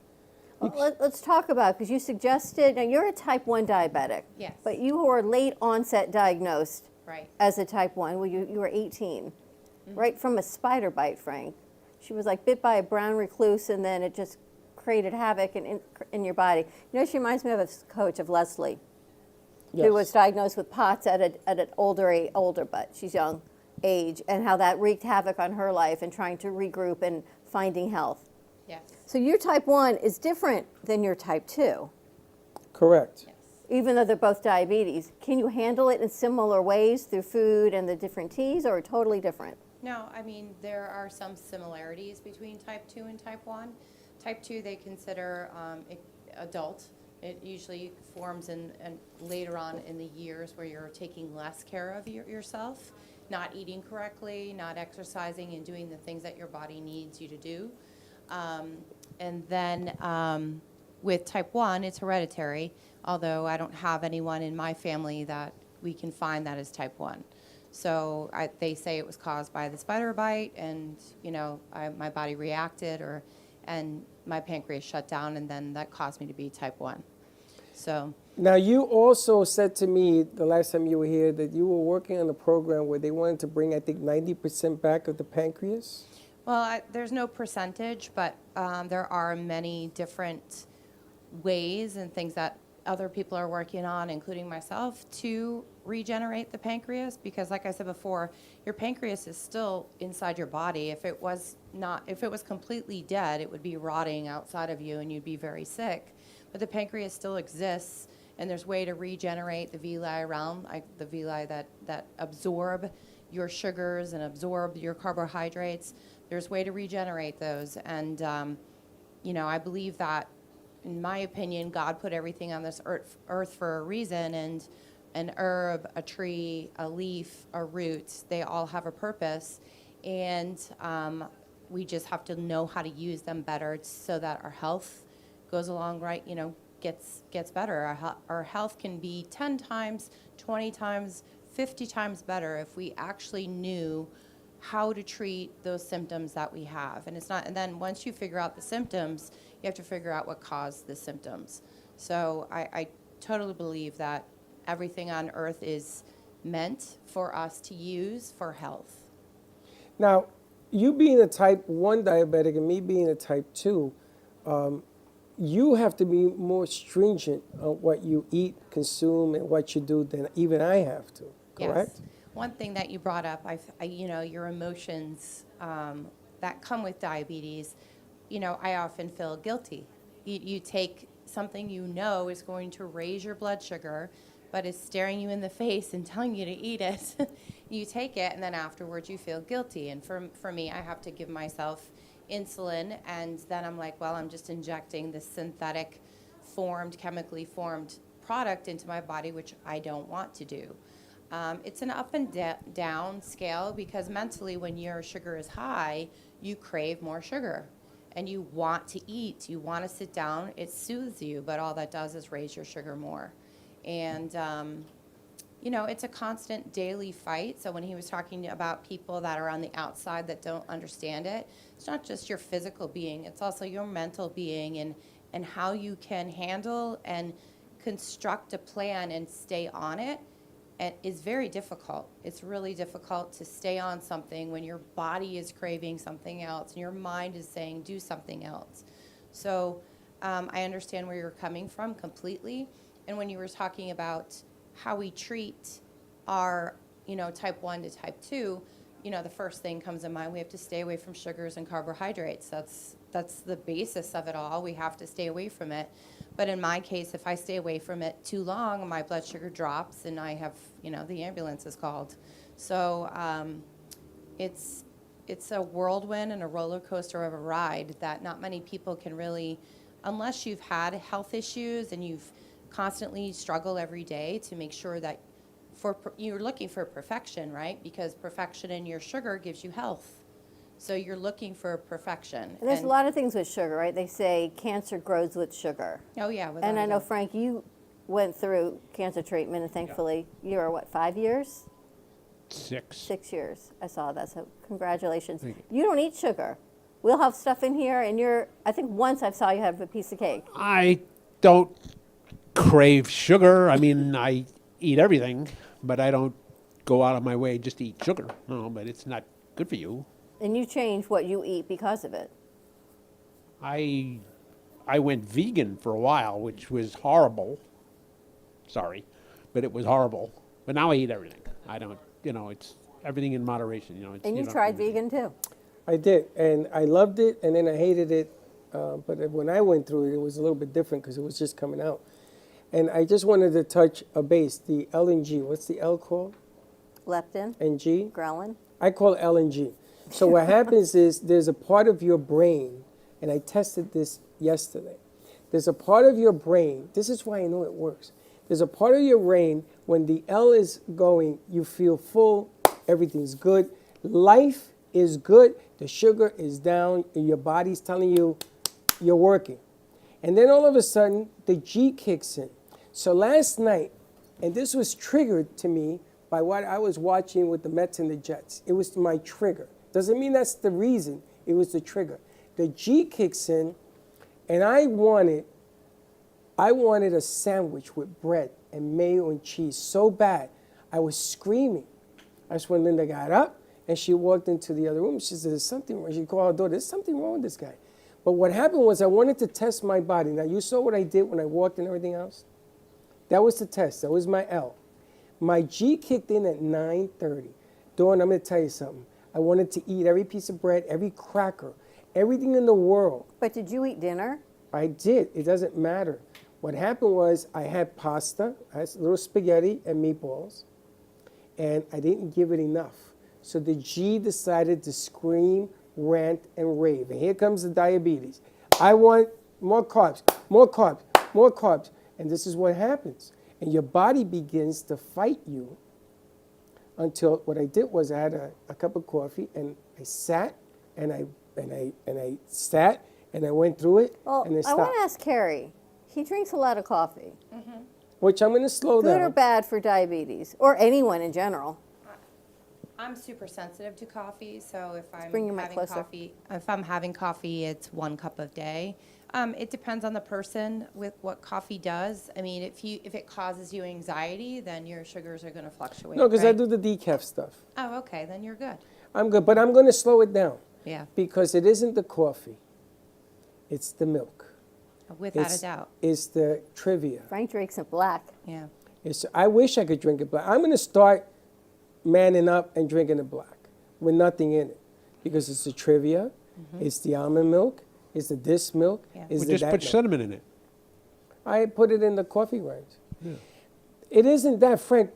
Well, let's talk about, because you suggested, now you're a type 1 diabetic. Yes. But you were late onset diagnosed Right. as a type 1. Well, you were 18, right from a spider bite, Frank. She was like bit by a brown recluse, and then it just created havoc in your body. She reminds me of a coach of Leslie, who was diagnosed with POTS at an older, but she's young age, and how that wreaked havoc on her life and trying to regroup and finding health. Yes. So your type 1 is different than your type 2. Correct. Yes. Even though they're both diabetes. Can you handle it in similar ways through food and the different teas, or totally different? No, I mean, there are some similarities between type 2 and type 1. Type 2 they consider adult. It usually forms in later on in the years where you're taking less care of yourself, not eating correctly, not exercising, and doing the things that your body needs you to do. And then with type 1, it's hereditary, although I don't have anyone in my family that we can find that is type 1. So they say it was caused by the spider bite, and my body reacted, and my pancreas shut down, and then that caused me to be type 1. So now you also said to me the last time you were here that you were working on a program where they wanted to bring, I think, 90% back of the pancreas. Well, there's no percentage, but there are many different ways and things that other people are working on, including myself, to regenerate the pancreas. Because like I said before, your pancreas is still inside your body. If it was completely dead, it would be rotting outside of you and you'd be very sick. But the pancreas still exists, and there's a way to regenerate the villi around, the villi that absorb your sugars and absorb your carbohydrates. There's a way to regenerate those. And, I believe that, in my opinion, God put everything on this earth for a reason, and an herb, a tree, a leaf, a root, they all have a purpose. And we just have to know how to use them better so that our health goes along right, gets better. Our health can be 10 times, 20 times, 50 times better if we actually knew how to treat those symptoms that we have. And then once you figure out the symptoms, you have to figure out what caused the symptoms. So I totally believe that everything on earth is meant for us to use for health. Now, you being a type 1 diabetic and me being a type 2, you have to be more stringent on what you eat, consume, and what you do than even I have to, correct? Yes. One thing that you brought up, your emotions that come with diabetes, I often feel guilty. You take something is going to raise your blood sugar, but is staring you in the face and telling you to eat it. You take it, and then afterwards you feel guilty. And for me, I have to give myself insulin, and then I'm like, well, I'm just injecting this synthetic chemically formed product into my body, which I don't want to do. It's an up and down scale, because mentally when your sugar is high, you crave more sugar and you want to eat, you want to sit down, it soothes you, but all that does is raise your sugar more. And, it's a constant daily fight. So when he was talking about people that are on the outside that don't understand it, it's not just your physical being, it's also your mental being, and how you can handle and construct a plan and stay on it. It is very difficult. It's really difficult to stay on something when your body is craving something else and your mind is saying do something else. So I understand where you're coming from completely. And when you were talking about how we treat our, type 1 to type 2, the first thing comes in mind, we have to stay away from sugars and carbohydrates. That's the basis of it all. We have to stay away from it. But in my case, if I stay away from it too long, my blood sugar drops and I have, the ambulance is called. So it's a whirlwind and a roller coaster of a ride that not many people can really, unless you've had health issues and you've constantly struggled every day to make sure that you're looking for perfection, right? Because perfection in your sugar gives you health. So you're looking for perfection. And there's a lot of things with sugar, right? They say cancer grows with sugar. Oh, yeah. And I know, Frank, you went through cancer treatment, and thankfully you are, 5 years? 6. 6 years. I saw that, so congratulations. You don't eat sugar. We'll have stuff in here, and I think once I saw you have a piece of cake. I don't crave sugar. I mean, I eat everything, but I don't go out of my way just to eat sugar. No, but it's not good for you. And you change what you eat because of it. I went vegan for a while, which was horrible. Sorry, but it was horrible. But now I eat everything. I don't, it's everything in moderation. And you tried vegan too. I did, and I loved it, and then I hated it. But when I went through it, it was a little bit different because it was just coming out. And I just wanted to touch a base, the L and G. What's the L called? Leptin. And G? Ghrelin. I call it LNG. So what happens is there's a part of your brain, and I tested this yesterday. There's a part of your brain, this is why I know it works. There's a part of your brain, when the L is going, you feel full, everything's good. Life is good, the sugar is down, and your body's telling you you're working. And then all of a sudden, the G kicks in. So last night, and this was triggered to me by what I was watching with the Mets and the Jets. It was my trigger. Doesn't mean that's the reason, it was the trigger. The G kicks in, and I wanted a sandwich with bread and mayo and cheese so bad. I was screaming. That's when Linda got up, and she walked into the other room. She said, there's something wrong. She called her daughter, there's something wrong with this guy. But what happened was I wanted to test my body. Now, you saw what I did when I walked and everything else? That was the test. That was my L. My G kicked in at 9:30. Dawn, I'm going to tell you something. I wanted to eat every piece of bread, every cracker, everything in the world. But did you eat dinner? I did. It doesn't matter. What happened was I had pasta, I had a little spaghetti and meatballs, and I didn't give it enough. So the G decided to scream, rant, and rave. And here comes the diabetes. I want more carbs, more carbs, more carbs. And this is what happens. And your body begins to fight you until what I did was I had a cup of coffee, and I sat, and I sat, and I went through it, Well, and it I stopped. want to ask Carrie. He drinks a lot of coffee. Which I'm going to slow Good down. or bad for diabetes, or anyone in general? I'm super sensitive to coffee, so if I'm bring your mic having closer. coffee, if I'm having coffee, it's 1 cup a day. It depends on the person with what coffee does. I mean, if it causes you anxiety, then your sugars are going to fluctuate. No, because I right? do the decaf stuff. Oh, okay, then you're good. I'm good, but I'm going to slow it down. Yeah. Because it isn't the coffee. It's the milk. Without a doubt. It's the trivia. Frank drinks it black. Yeah. I wish I could drink it black. I'm going to start manning up and drinking it black with nothing in it. Because it's the trivia, it's the almond milk, it's the this milk, it's We the just that put milk. cinnamon in it. I put it in the coffee grinds. Yeah. It isn't that, Frank.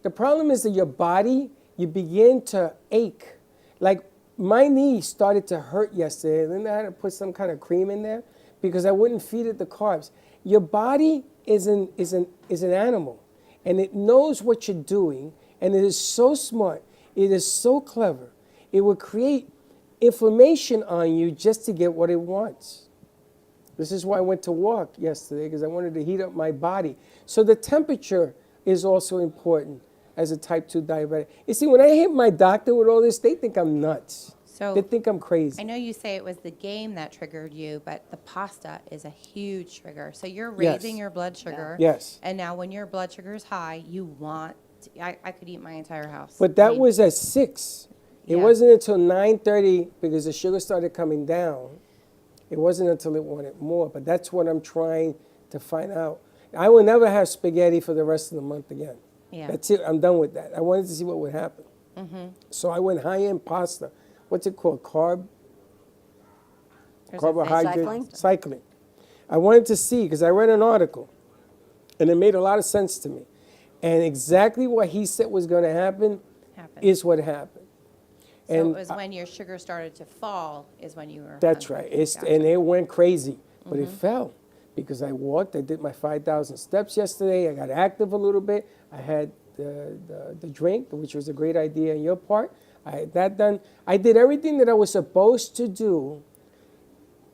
The problem is that your body, you begin to ache. Like my knee started to hurt yesterday, and then I had to put some kind of cream in there because I wouldn't feed it the carbs. Your body is an animal, and it knows what you're doing, and it is so smart. It is so clever. It will create inflammation on you just to get what it wants. This is why I went to walk yesterday, because I wanted to heat up my body. So the temperature is also important as a type 2 diabetic. You see, when I hit my doctor with all this, they think I'm nuts. So they think I'm crazy. I know you say it was the game that triggered you, but the pasta is a huge trigger. So you're Yes. raising your blood sugar. Yes. And now when your blood sugar is high, you want, I could eat my entire house. But that was at 6. It Yeah. wasn't until 9:30, because the sugar started coming down. It wasn't until it wanted more. But that's what I'm trying to find out. I will never have spaghetti for the rest of the month again. Yeah. That's it. I'm done with that. I wanted to see what would happen. So I went high-end pasta. What's it called? Carbohydrate cycling. I wanted to see, because I read an article, and it made a lot of sense to me. And exactly what he said was going to happen is what happened. So And it was when your sugar started to fall is when you were that's hungry. right. Gotcha. And it went crazy, but it fell because I walked. I did my 5,000 steps yesterday. I got active a little bit. I had the drink, which was a great idea on your part. I had that done. I did everything that I was supposed to do,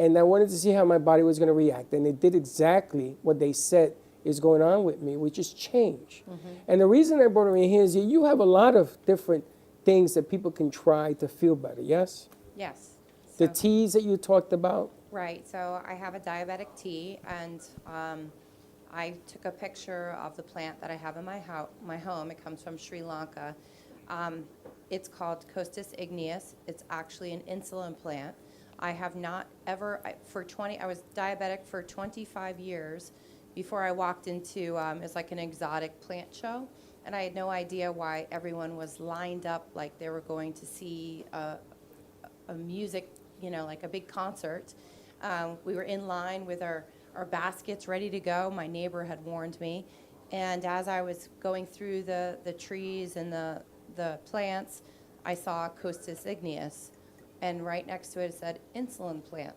and I wanted to see how my body was going to react. And it did exactly what they said is going on with me, which is change. And the reason I brought it in here is that you have a lot of different things that people can try to feel better, yes? Yes. The teas that you talked about? Right. So I have a diabetic tea, and I took a picture of the plant that I have in my home. It comes from Sri Lanka. It's called Costus igneus. It's actually an insulin plant. I have not ever, I was diabetic for 25 years before I walked into, it's like an exotic plant show. And I had no idea why everyone was lined up like they were going to see a music, like a big concert. We were in line with our baskets ready to go. My neighbor had warned me. And as I was going through the trees and the plants, I saw Costus igneus, and right next to it said insulin plant.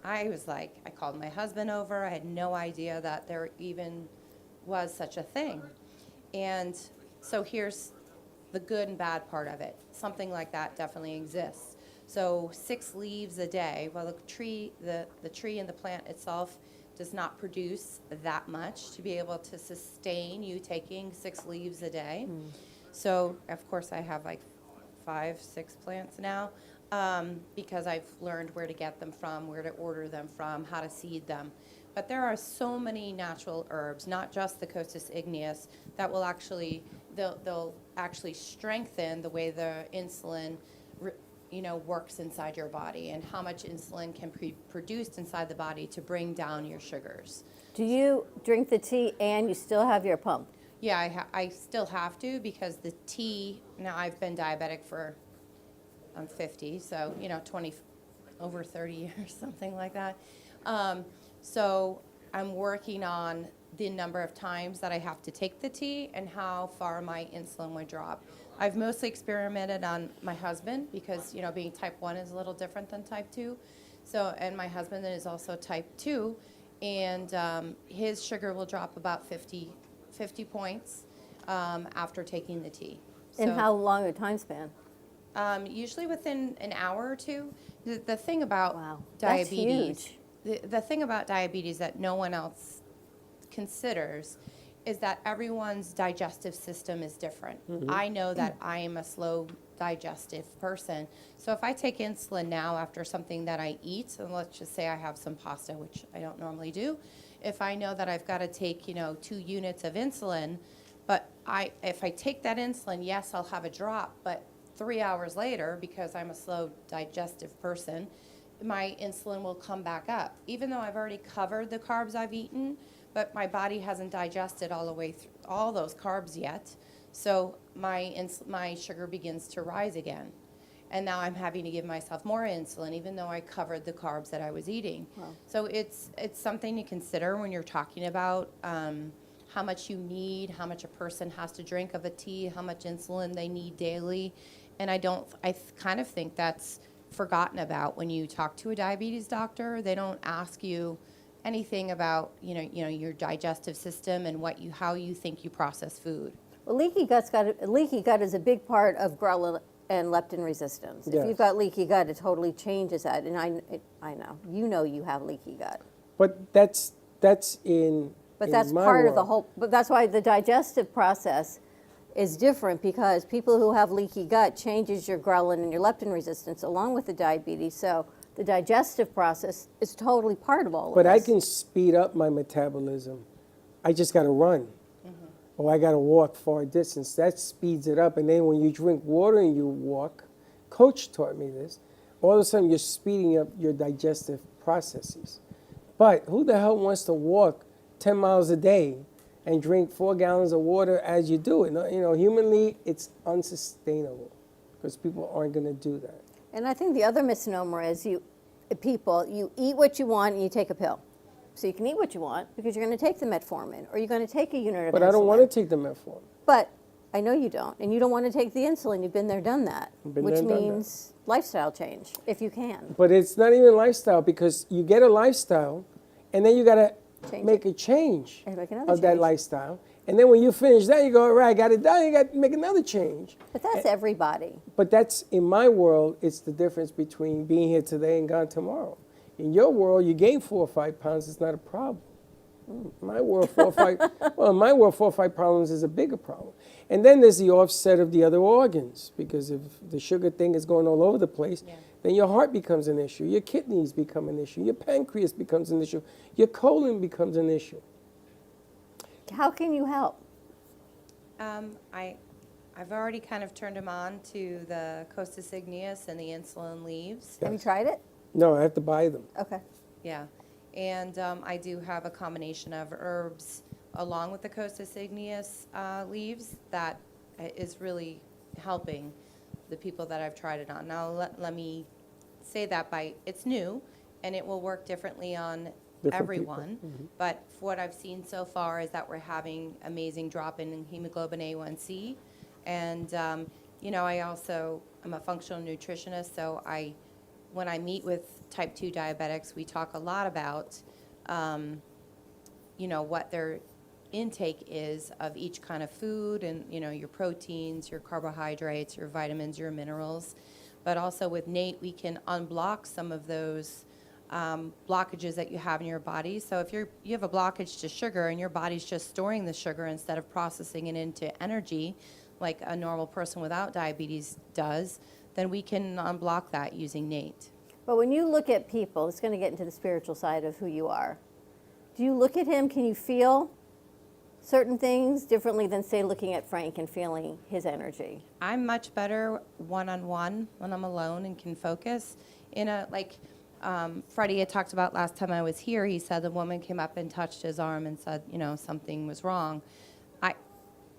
I was like, I called my husband over. I had no idea that there even was such a thing. And so here's the good and bad part of it. Something like that definitely exists. So 6 leaves a day. Well, the tree and the plant itself does not produce that much to be able to sustain you taking 6 leaves a day. So of course I have like 5, 6 plants now. Because I've learned where to get them from, where to order them from, how to seed them. But there are so many natural herbs, not just the Costus igneus, that will actually, they'll actually strengthen the way the insulin, works inside your body and how much insulin can be produced inside the body to bring down your sugars. Do you drink the tea and you still have your pump? Yeah, I still have to, because the tea, now I've been diabetic for, I'm 50, so, 20, over 30 years, something like that. So I'm working on the number of times that I have to take the tea and how far my insulin would drop. I've mostly experimented on my husband because, being type 1 is a little different than type 2. So, and my husband is also type 2, and his sugar will drop about 50 points after taking the tea. And how long a time span? Usually within an hour or two. The thing about That's diabetes, the thing about diabetes that no one else considers is that everyone's digestive system is different. I know that I am a slow digestive person. So if I take insulin now after something that I eat, and let's just say I have some pasta, which I don't normally do, if I know that I've got to take, 2 units of insulin, but if I take that insulin, yes, I'll have a drop, but 3 hours later, because I'm a slow digestive person, my insulin will come back up. Even though I've already covered the carbs I've eaten, but my body hasn't digested all the way through all those carbs yet. So my sugar begins to rise again. And now I'm having to give myself more insulin, even though I covered the carbs that I was eating. Wow. So it's something to consider when you're talking about how much you need, how much a person has to drink of a tea, how much insulin they need daily. And I kind of think that's forgotten about when you talk to a diabetes doctor. They don't ask you anything about your digestive system and how you think you process food. Well, leaky gut is a big part of ghrelin and leptin resistance. Yes. If you've got leaky gut, it totally changes that. And I know you have leaky gut. But that's in. But in that's my part of the world. whole. But that's why the digestive process is different, because people who have leaky gut changes your ghrelin and your leptin resistance along with the diabetes. So the digestive process is totally part of all of But this. I can speed up my metabolism. I just got to run. Or I got to walk far distance. That speeds it up. And then when you drink water and you walk, Coach taught me this, all of a sudden you're speeding up your digestive processes. But who the hell wants to walk 10 miles a day and drink 4 gallons of water as you do it? Humanly, it's unsustainable because people aren't going to do that. And I think the other misnomer is you eat what you want and you take a pill. So you can eat what you want because you're going to take the metformin or you're going to take a unit of insulin. But I don't want to take the metformin. But I know you don't. And you don't want to take the insulin. You've been there, done that. Which means lifestyle change, if you can. But it's not even lifestyle, because you get a lifestyle and then you got to make a change of that lifestyle. And then when you finish that, you go, all right, I got it done. You got to make another change. But that's everybody. But that's, in my world, it's the difference between being here today and gone tomorrow. In your world, you gain 4 or 5 pounds, it's not a problem. In my world, 4 or 5, well, in my world, 4 or 5 pounds is a bigger problem. And then there's the offset of the other organs, because if the sugar thing is going all over the place, then your heart becomes an issue, your kidneys become an issue, your pancreas becomes an issue, your colon becomes an issue. How can you help? I've already kind of turned him on to the Costus igneus and the insulin leaves. Have you tried it? No, I have to buy them. Okay. Yeah, and I do have a combination of herbs along with the Costus igneus leaves that is really helping the people that I've tried it on. Now let me say that it's new and it will work differently on everyone. But what I've seen so far is that we're having amazing drop in hemoglobin A1C, and I'm a functional nutritionist, so when I meet with type 2 diabetics, we talk a lot about, what their intake is of each kind of food and, your proteins, your carbohydrates, your vitamins, your minerals. But also with Nate, we can unblock some of those blockages that you have in your body. So if you have a blockage to sugar and your body's just storing the sugar instead of processing it into energy, like a normal person without diabetes does, then we can unblock that using Nate. But when you look at people, it's going to get into the spiritual side of who you are. Do you look at him, can you feel certain things differently than, say, looking at Frank and feeling his energy? I'm much better one-on-one when I'm alone and can focus. Freddie had talked about last time I was here, he said the woman came up and touched his arm and said, something was wrong.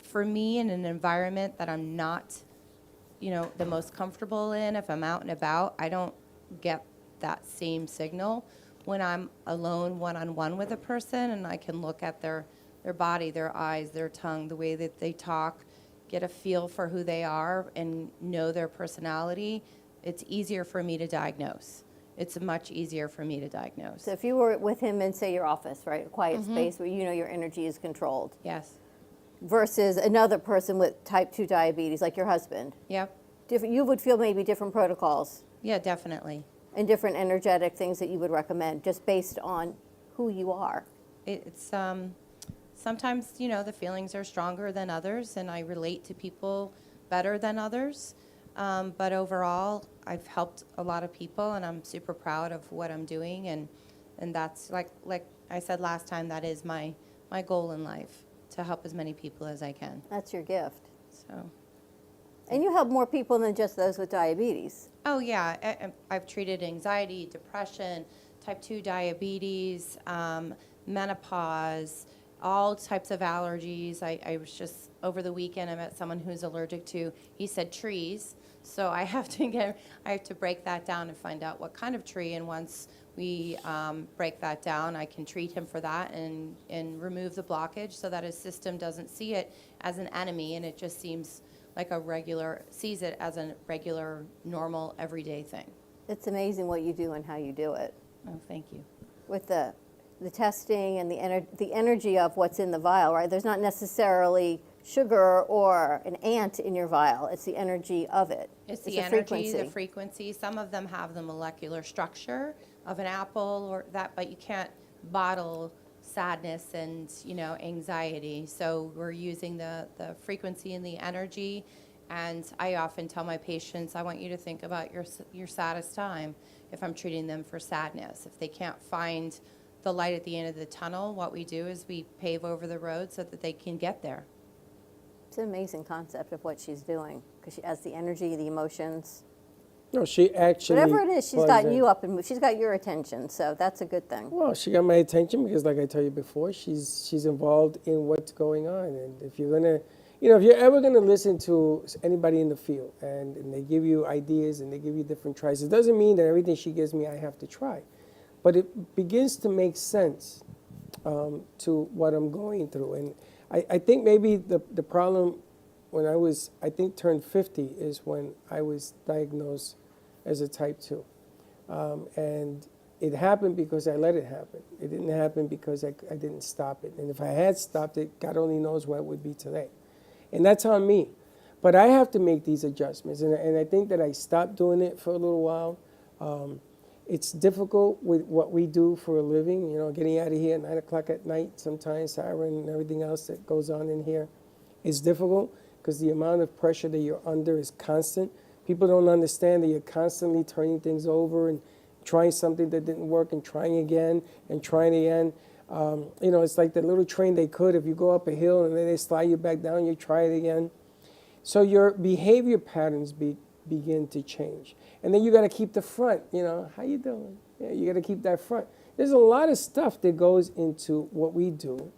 For me, in an environment that I'm not, the most comfortable in, if I'm out and about, I don't get that same signal when I'm alone one-on-one with a person and I can look at their body, their eyes, their tongue, the way that they talk, get a feel for who they are and know their personality. It's easier for me to diagnose. It's much easier for me to diagnose. So if you were with him in, say, your office, right, a quiet space where your energy is controlled. Yes. Versus another person with type 2 diabetes, like your husband. Yep. You would feel maybe different protocols. Yeah, definitely. And different energetic things that you would recommend just based on who you are. It's sometimes, the feelings are stronger than others and I relate to people better than others. But overall, I've helped a lot of people and I'm super proud of what I'm doing. And that's like I said last time, that is my goal in life, to help as many people as I can. That's your gift. So. And you help more people than just those with diabetes. Oh, yeah. I've treated anxiety, depression, type 2 diabetes, menopause, all types of allergies. I was just, over the weekend, I met someone who's allergic to, he said trees. So I have to break that down and find out what kind of tree. And once we break that down, I can treat him for that and remove the blockage so that his system doesn't see it as an enemy and it just sees it as a regular, normal, everyday thing. It's amazing what you do and how you do it. Oh, thank you. With the testing and the energy of what's in the vial, right? There's not necessarily sugar or an ant in your vial. It's the energy of it. It's the energy, the frequency. Some of them have the molecular structure of an apple or that, but you can't bottle sadness and anxiety. So we're using the frequency and the energy. And I often tell my patients, I want you to think about your saddest time if I'm treating them for sadness. If they can't find the light at the end of the tunnel, what we do is we pave over the road so that they can get there. It's an amazing concept of what she's doing because she has the energy, the emotions. No, she actually. Whatever it is, she's got you up and she's got your attention, so that's a good thing. Well, she got my attention because, like I told you before, she's involved in what's going on. And if you're gonna, if you're ever gonna listen to anybody in the field and they give you ideas and they give you different tries, it doesn't mean that everything she gives me I have to try, but it begins to make sense to what I'm going through. And I think maybe the problem when I turned 50 is when I was diagnosed as a type 2. And it happened because I let it happen. It didn't happen because I didn't stop it. And if I had stopped it, God only knows where it would be today. And that's on me. But I have to make these adjustments. And I think that I stopped doing it for a little while. It's difficult with what we do for a living, getting out of here at 9 o'clock at night, sometimes siren and everything else that goes on in here. It's difficult because the amount of pressure that you're under is constant. People don't understand that you're constantly turning things over and trying something that didn't work and trying again and trying again. It's like the little train they could. If you go up a hill and then they slide you back down, you try it again. So your behavior patterns begin to change. And then you got to keep the front, how you doing? Yeah, you got to keep that front. There's a lot of stuff that goes into what we do.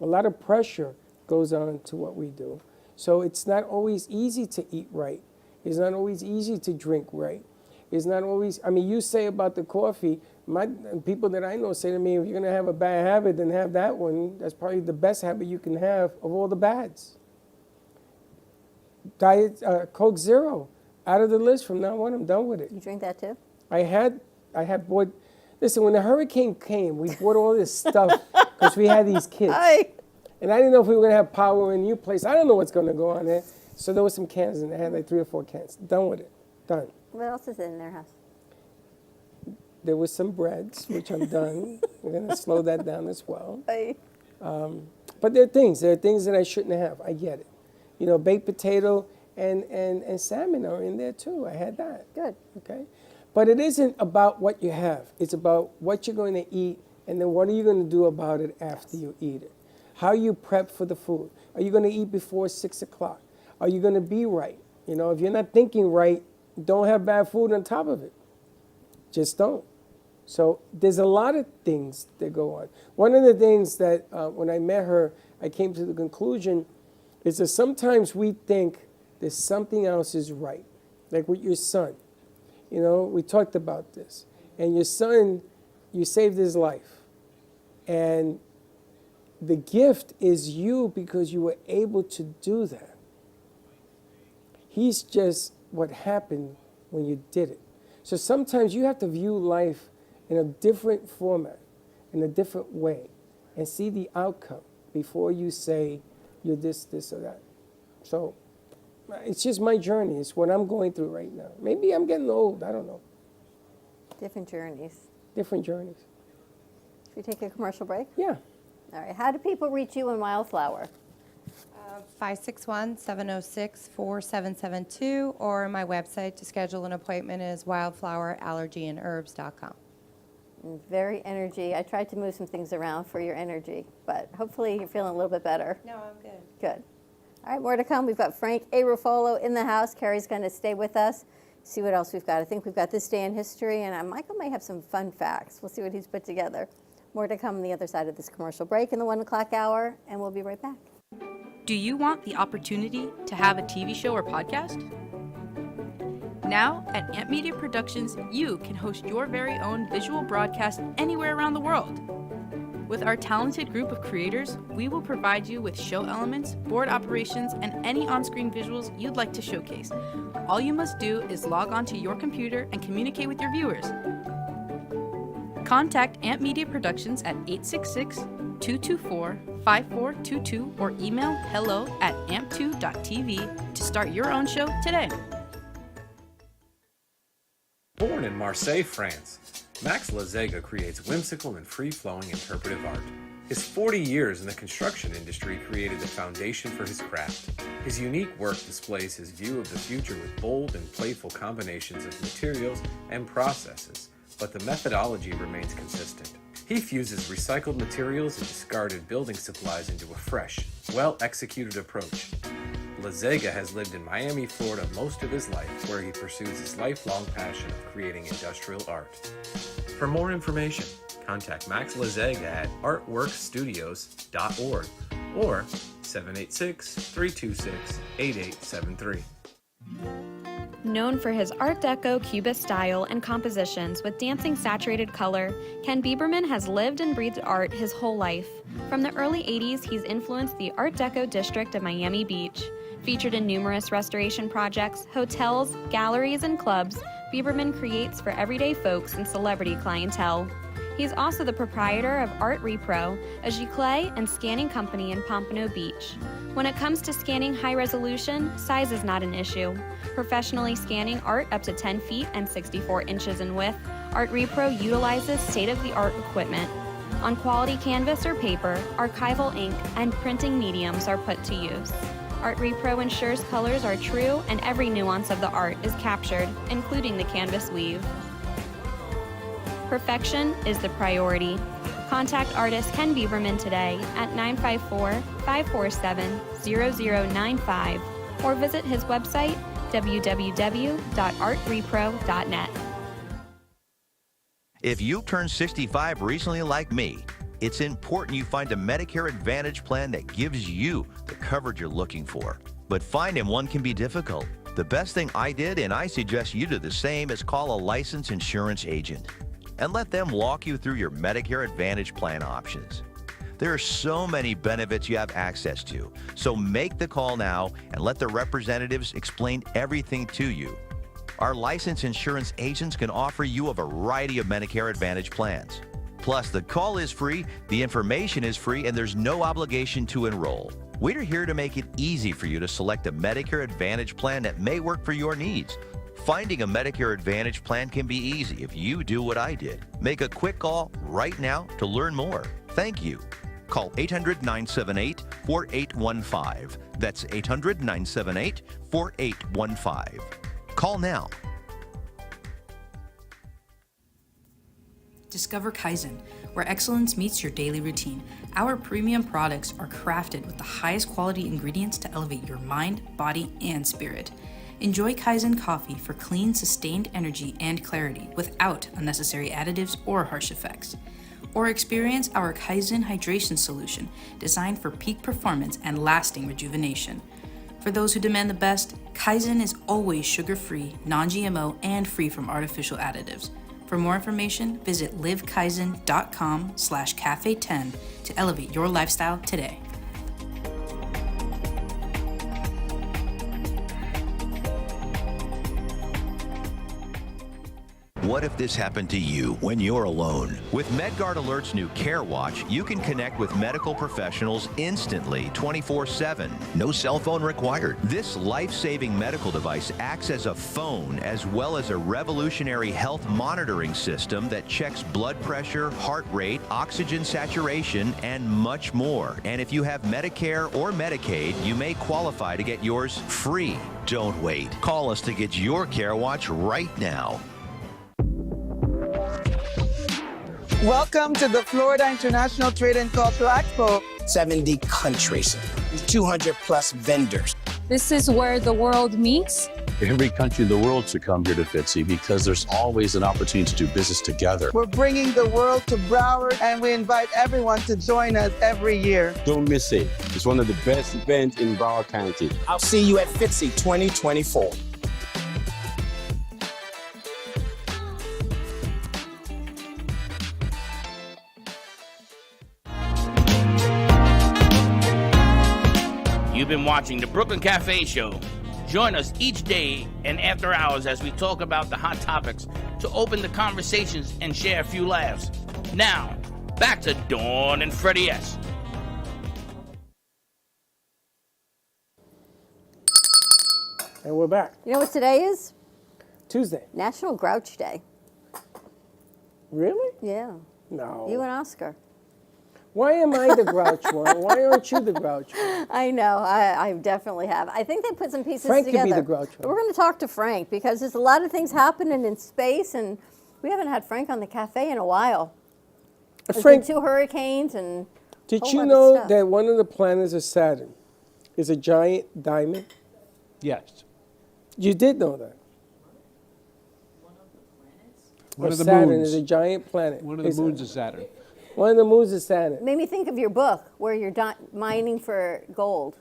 A lot of pressure goes on to what we do. So it's not always easy to eat right. It's not always easy to drink right. It's not always, you say about the coffee, people that I know say to me, if you're going to have a bad habit, then have that one. That's probably the best habit you can have of all the bads. Diet Coke Zero, out of the list from now on. I'm done with it. You drink that too? I had bought. Listen, when the hurricane came, we bought all this stuff because we had these kids, and I didn't know if we were gonna have power in a new place. I don't know what's gonna go on there. So there was some cans, and I had like 3 or 4 cans. Done with it. Done. What else is in their house? There was some breads, which I'm done. We're gonna slow that down as well. But there are things that I shouldn't have. I get it. You know, baked potato and salmon are in there too. I had that. Good. Okay. But it isn't about what you have. It's about what you're going to eat, and then what are you going to do about it after you eat it. How you prep for the food. Are you going to eat before 6 o'clock? Are you going to be right? You know, if you're not thinking right, don't have bad food on top of it. Just don't. So there's a lot of things that go on. One of the things that when I met her, I came to the conclusion is that sometimes we think that something else is right. Like with your son. You know, we talked about this. And your son, you saved his life. And the gift is you because you were able to do that. He's just what happened when you did it. So sometimes you have to view life in a different format, in a different way, and see the outcome before you say you're this, or that. So it's just my journey. It's what I'm going through right now. Maybe I'm getting old. I don't know. Different journeys. Different journeys. Should we take a commercial break? Yeah. All right. How do people reach you in Wildflower? 561-706-4772, or my website to schedule an appointment is wildflowerallergyandherbs.com. Very energy. I tried to move some things around for your energy, but hopefully you're feeling a little bit better. No, I'm good. Good. All right, more to come. We've got Frank A. Ruffolo in the house. Carrie's going to stay with us. See what else we've got. I think we've got this day in history, and Michael may have some fun facts. We'll see what he's put together. More to come on the other side of this commercial break in the 1 o'clock hour, and we'll be right back. Do you want the opportunity to have a TV show or podcast? Now, at Amp Media Productions, you can host your very own visual broadcast anywhere around the world. With our talented group of creators, we will provide you with show elements, board operations, and any on-screen visuals you'd like to showcase. All you must do is log onto your computer and communicate with your viewers. Contact Amp Media Productions at 866-224-5422 or email hello@amp2.tv to start your own show today. Born in Marseille, France, Max Lazega creates whimsical and free-flowing interpretive art. His 40 years in the construction industry created the foundation for his craft. His unique work displays his view of the future with bold and playful combinations of materials and processes, but the methodology remains consistent. He fuses recycled materials and discarded building supplies into a fresh, well-executed approach. Lazega has lived in Miami, Florida most of his life, where he pursues his lifelong passion of creating industrial art. For more information, contact Max Lazega at artworkstudios.org or 786-326-8873. Known for his Art Deco Cubist style and compositions with dancing saturated color, Ken Bieberman has lived and breathed art his whole life. From the early 80s, he's influenced the Art Deco district of Miami Beach. Featured in numerous restoration projects, hotels, galleries, and clubs, Bieberman creates for everyday folks and celebrity clientele. He's also the proprietor of Art Repro, a giclée and scanning company in Pompano Beach. When it comes to scanning high resolution, size is not an issue. Professionally scanning art up to 10 feet and 64 inches in width, Art Repro utilizes state-of-the-art equipment. On quality canvas or paper, archival ink, and printing mediums are put to use. Art Repro ensures colors are true and every nuance of the art is captured, including the canvas weave. Perfection is the priority. Contact artist Ken Bieberman today at 954-547-0095 or visit his website www.artrepro.net. If you turned 65 recently like me, it's important you find a Medicare Advantage plan that gives you the coverage you're looking for. But finding one can be difficult. The best thing I did, and I suggest you do the same, is call a licensed insurance agent and let them walk you through your Medicare Advantage plan options. There are so many benefits you have access to. So make the call now and let the representatives explain everything to you. Our licensed insurance agents can offer you a variety of Medicare Advantage plans. Plus, the call is free, the information is free, and there's no obligation to enroll. We're here to make it easy for you to select a Medicare Advantage plan that may work for your needs. Finding a Medicare Advantage plan can be easy if you do what I did. Make a quick call right now to learn more. Thank you. Call 800-978-4815. That's 800-978-4815. Call now. Discover Kaizen, where excellence meets your daily routine. Our premium products are crafted with the highest quality ingredients to elevate your mind, body, and spirit. Enjoy Kaizen coffee for clean, sustained energy and clarity without unnecessary additives or harsh effects. Or experience our Kaizen hydration solution designed for peak performance and lasting rejuvenation. For those who demand the best, Kaizen is always sugar-free, non-GMO, and free from artificial additives. For more information, visit livekaizen.com/cafe10 to elevate your lifestyle today. What if this happened to you when you're alone? With MedGuard Alert's new Care Watch, you can connect with medical professionals instantly, 24/7. No cell phone required. This life-saving medical device acts as a phone as well as a revolutionary health monitoring system that checks blood pressure, heart rate, oxygen saturation, and much more. And if you have Medicare or Medicaid, you may qualify to get yours free. Don't wait. Call us to get your Care Watch right now. Welcome to the Florida International Trade and Cultural Expo. 70 countries, 200 plus vendors. This is where the world meets. Every country in the world should come here to FITSE because there's always an opportunity to do business together. We're bringing the world to Broward, and we invite everyone to join us every year. Don't miss it. It's one of the best events in Broward County. I'll see you at FITSE 2024. You've been watching the Brooklyn Cafe Show. Join us each day and after hours as we talk about the hot topics to open the conversations and share a few laughs. Now, back to Dawn and Freddie S. And we're back. You know what today is? Tuesday. National Grouch Day. Really? Yeah. No. You and Oscar. Why am I the grouch one? Why aren't you the grouch one? I know. I definitely have. I think they put some pieces Frank together. could be the grouch one. We're going to talk to Frank because there's a lot of things happening in space, and we haven't had Frank on the cafe in a while. There's Frank, been 2 hurricanes and did whole you lot of know stuff. that one of the planets of Saturn is a giant diamond? Yes. You did know that. One of the Saturn moons. is a giant planet. One of the moons of Saturn. One of the moons of Saturn. Made me think of your book where you're mining for gold,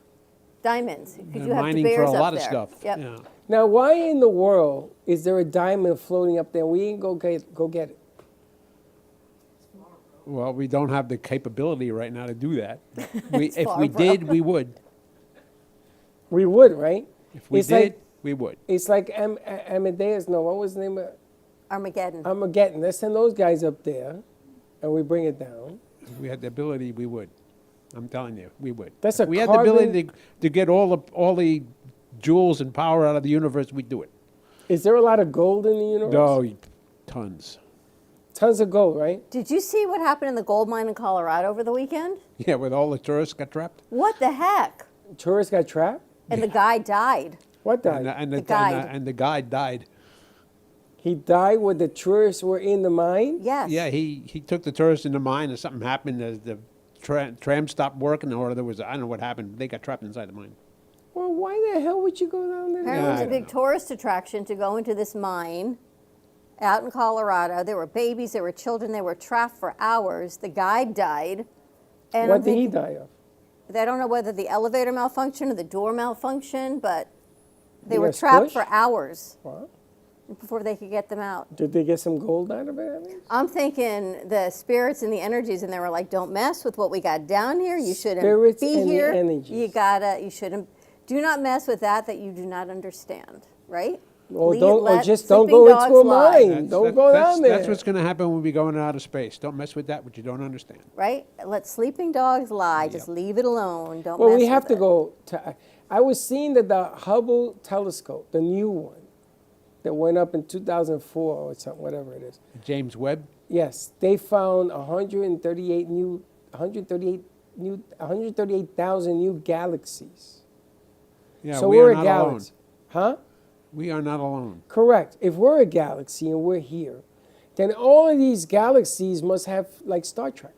diamonds. Because you have mining the bears for a up lot of there. stuff. Yep. Yeah. Now, why in the world is there a diamond floating up there? We ain't go get it. Well, we don't have the capability right now to do that. If far, we bro. did, we would. We would, right? If we did, we would. It's like Amadeus. No, what was the name of it? Armageddon. Armageddon. Let's send those guys up there, and we bring it down. If we had the ability, we would. I'm telling you, we would. That's If a we had the carbon- ability to get all the jewels and power out of the universe, we'd do it. Is there a lot of gold in the universe? No, tons. Tons of gold, right? Did you see what happened in the gold mine in Colorado over the weekend? Yeah, with all the tourists got trapped. What the heck? Tourists got trapped? And the guy died. What died? And The guide. the guide died. He died when the tourists were in the mine? Yes. Yeah, he took the tourists in the mine, and something happened. The tram stopped working, or there was I don't know what happened. They got trapped inside the mine. Well, why the hell would you go down there? Apparently it was a big tourist attraction to go into this mine out in Colorado. There were babies, there were children, they were trapped for hours. The guide died. And What did he die of? I don't know whether the elevator malfunctioned or the door malfunctioned, but they He were got trapped squished? for hours. What? before they could get them out. Did they get some gold out of it? I mean? I'm thinking the spirits and the energies, and they were like, "Don't mess with what we got down here. You shouldn't Spirits be and here. the energies. You shouldn't. Do not mess with that you do not understand." Right? Or Let just don't sleeping go dogs into a lie. mine. Don't go down there. That's what's going to happen when we go into outer space. Don't mess with that which you don't understand. Right? Let sleeping dogs lie. Just leave it alone. Don't Well, mess we have with to it. go to. I was seeing that the Hubble telescope, the new one, that went up in 2004 or something, whatever it is. James Webb? Yes, they found 138,000 new galaxies. Yeah, so we we're are a not galaxy. alone. Huh? We are not alone. Correct. If we're a galaxy and we're here, then all of these galaxies must have, like Star Trek,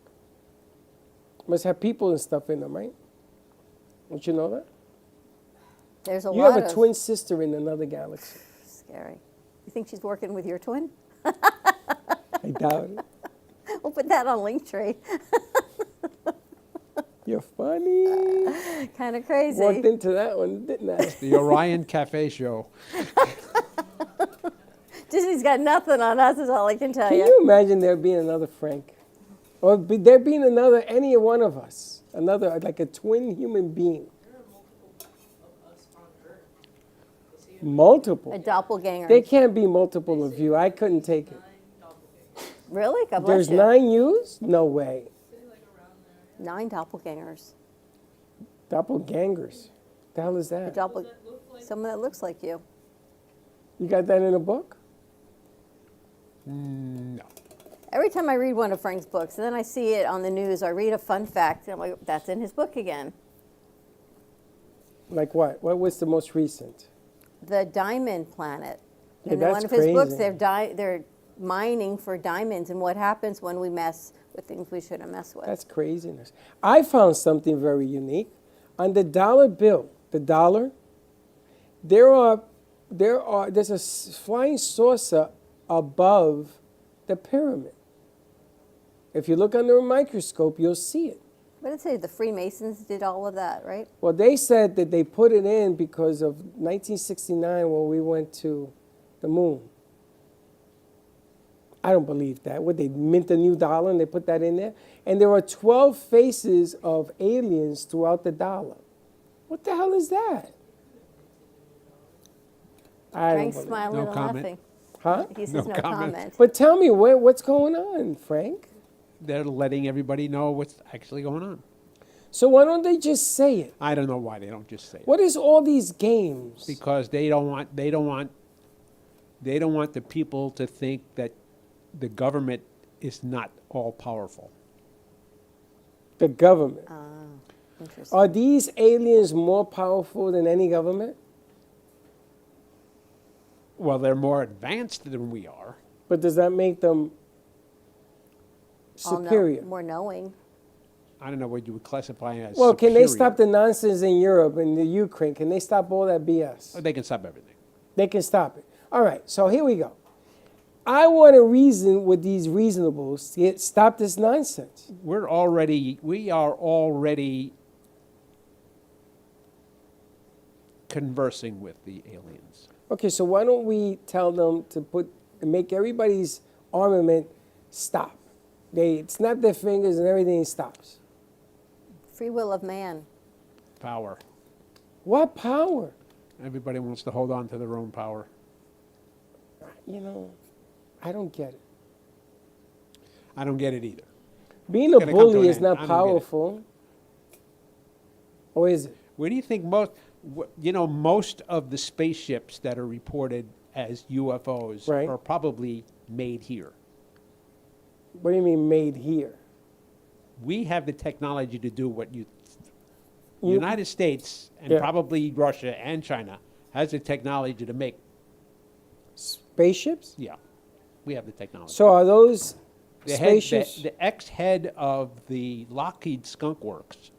must have people and stuff in them, right? Don't you know that? There's a You lot have a of twin sister in another galaxy. scary. You think she's working with your twin? I doubt it. We'll put that on Linktree. You're funny. Kind of crazy. Walked into that one, didn't I? The Orion Cafe Show. Disney's got nothing on us, is all I can tell Can you. you imagine there being another Frank? Or there being another, any one of us, another, like a twin human being? Multiple. A doppelganger. There can't be multiple of you. I couldn't take it. Really? God bless There's you. 9 yous? No way. 9 doppelgangers. Doppelgangers. The hell is that? Someone that looks like you. You got that in a book? No. Every time I read one of Frank's books, and then I see it on the news, I read a fun fact, and I'm like, that's in his book again. Like what? What was the most recent? The Diamond Planet. Yeah, And in one that's of his books, crazy. they're mining for diamonds and what happens when we mess with things we shouldn't mess with. That's craziness. I found something very unique. On the dollar bill, the dollar, there's a flying saucer above the pyramid. If you look under a microscope, you'll see it. What did it say? The Freemasons did all of that, right? Well, they said that they put it in because of 1969 when we went to the moon. I don't believe that. Would they mint a new dollar and they put that in there? And there are 12 faces of aliens throughout the dollar. What the hell is that? I don't Frank's believe it. smiling No and comment. laughing. Huh? He says no comment. But tell me, what's going on, Frank? They're letting everybody know what's actually going on. So why don't they just say it? I don't know why they don't just say it. What is all these games? Because they don't want the people to think that the government is not all powerful. The government. Interesting. Are these aliens more powerful than any government? Well, they're more advanced than we are. But does that make them All superior? more knowing. I don't know what you would classify as Well, can they superior. stop the nonsense in Europe and the Ukraine? Can they stop all that BS? They can stop everything. They can stop it. All right, so here we go. I want to reason with these reasonables to stop this nonsense. We are already conversing with the aliens. Okay, so why don't we tell them to make everybody's armament stop? It snap their fingers and everything stops. Free will of man. Power. What power? Everybody wants to hold on to their own power. You know, I don't get it. I don't get it either. Being It's a gonna come to bully an is end. not I don't get it. powerful. Or is it? Where do you think most of the spaceships that are reported as UFOs Right. are probably made here? What do you mean made here? We have the technology to do what You- United States and Yeah. probably Russia and China has the technology to make. Spaceships? Yeah, we have the technology. So are those The spaceships? the ex-head of the Lockheed Skunk Works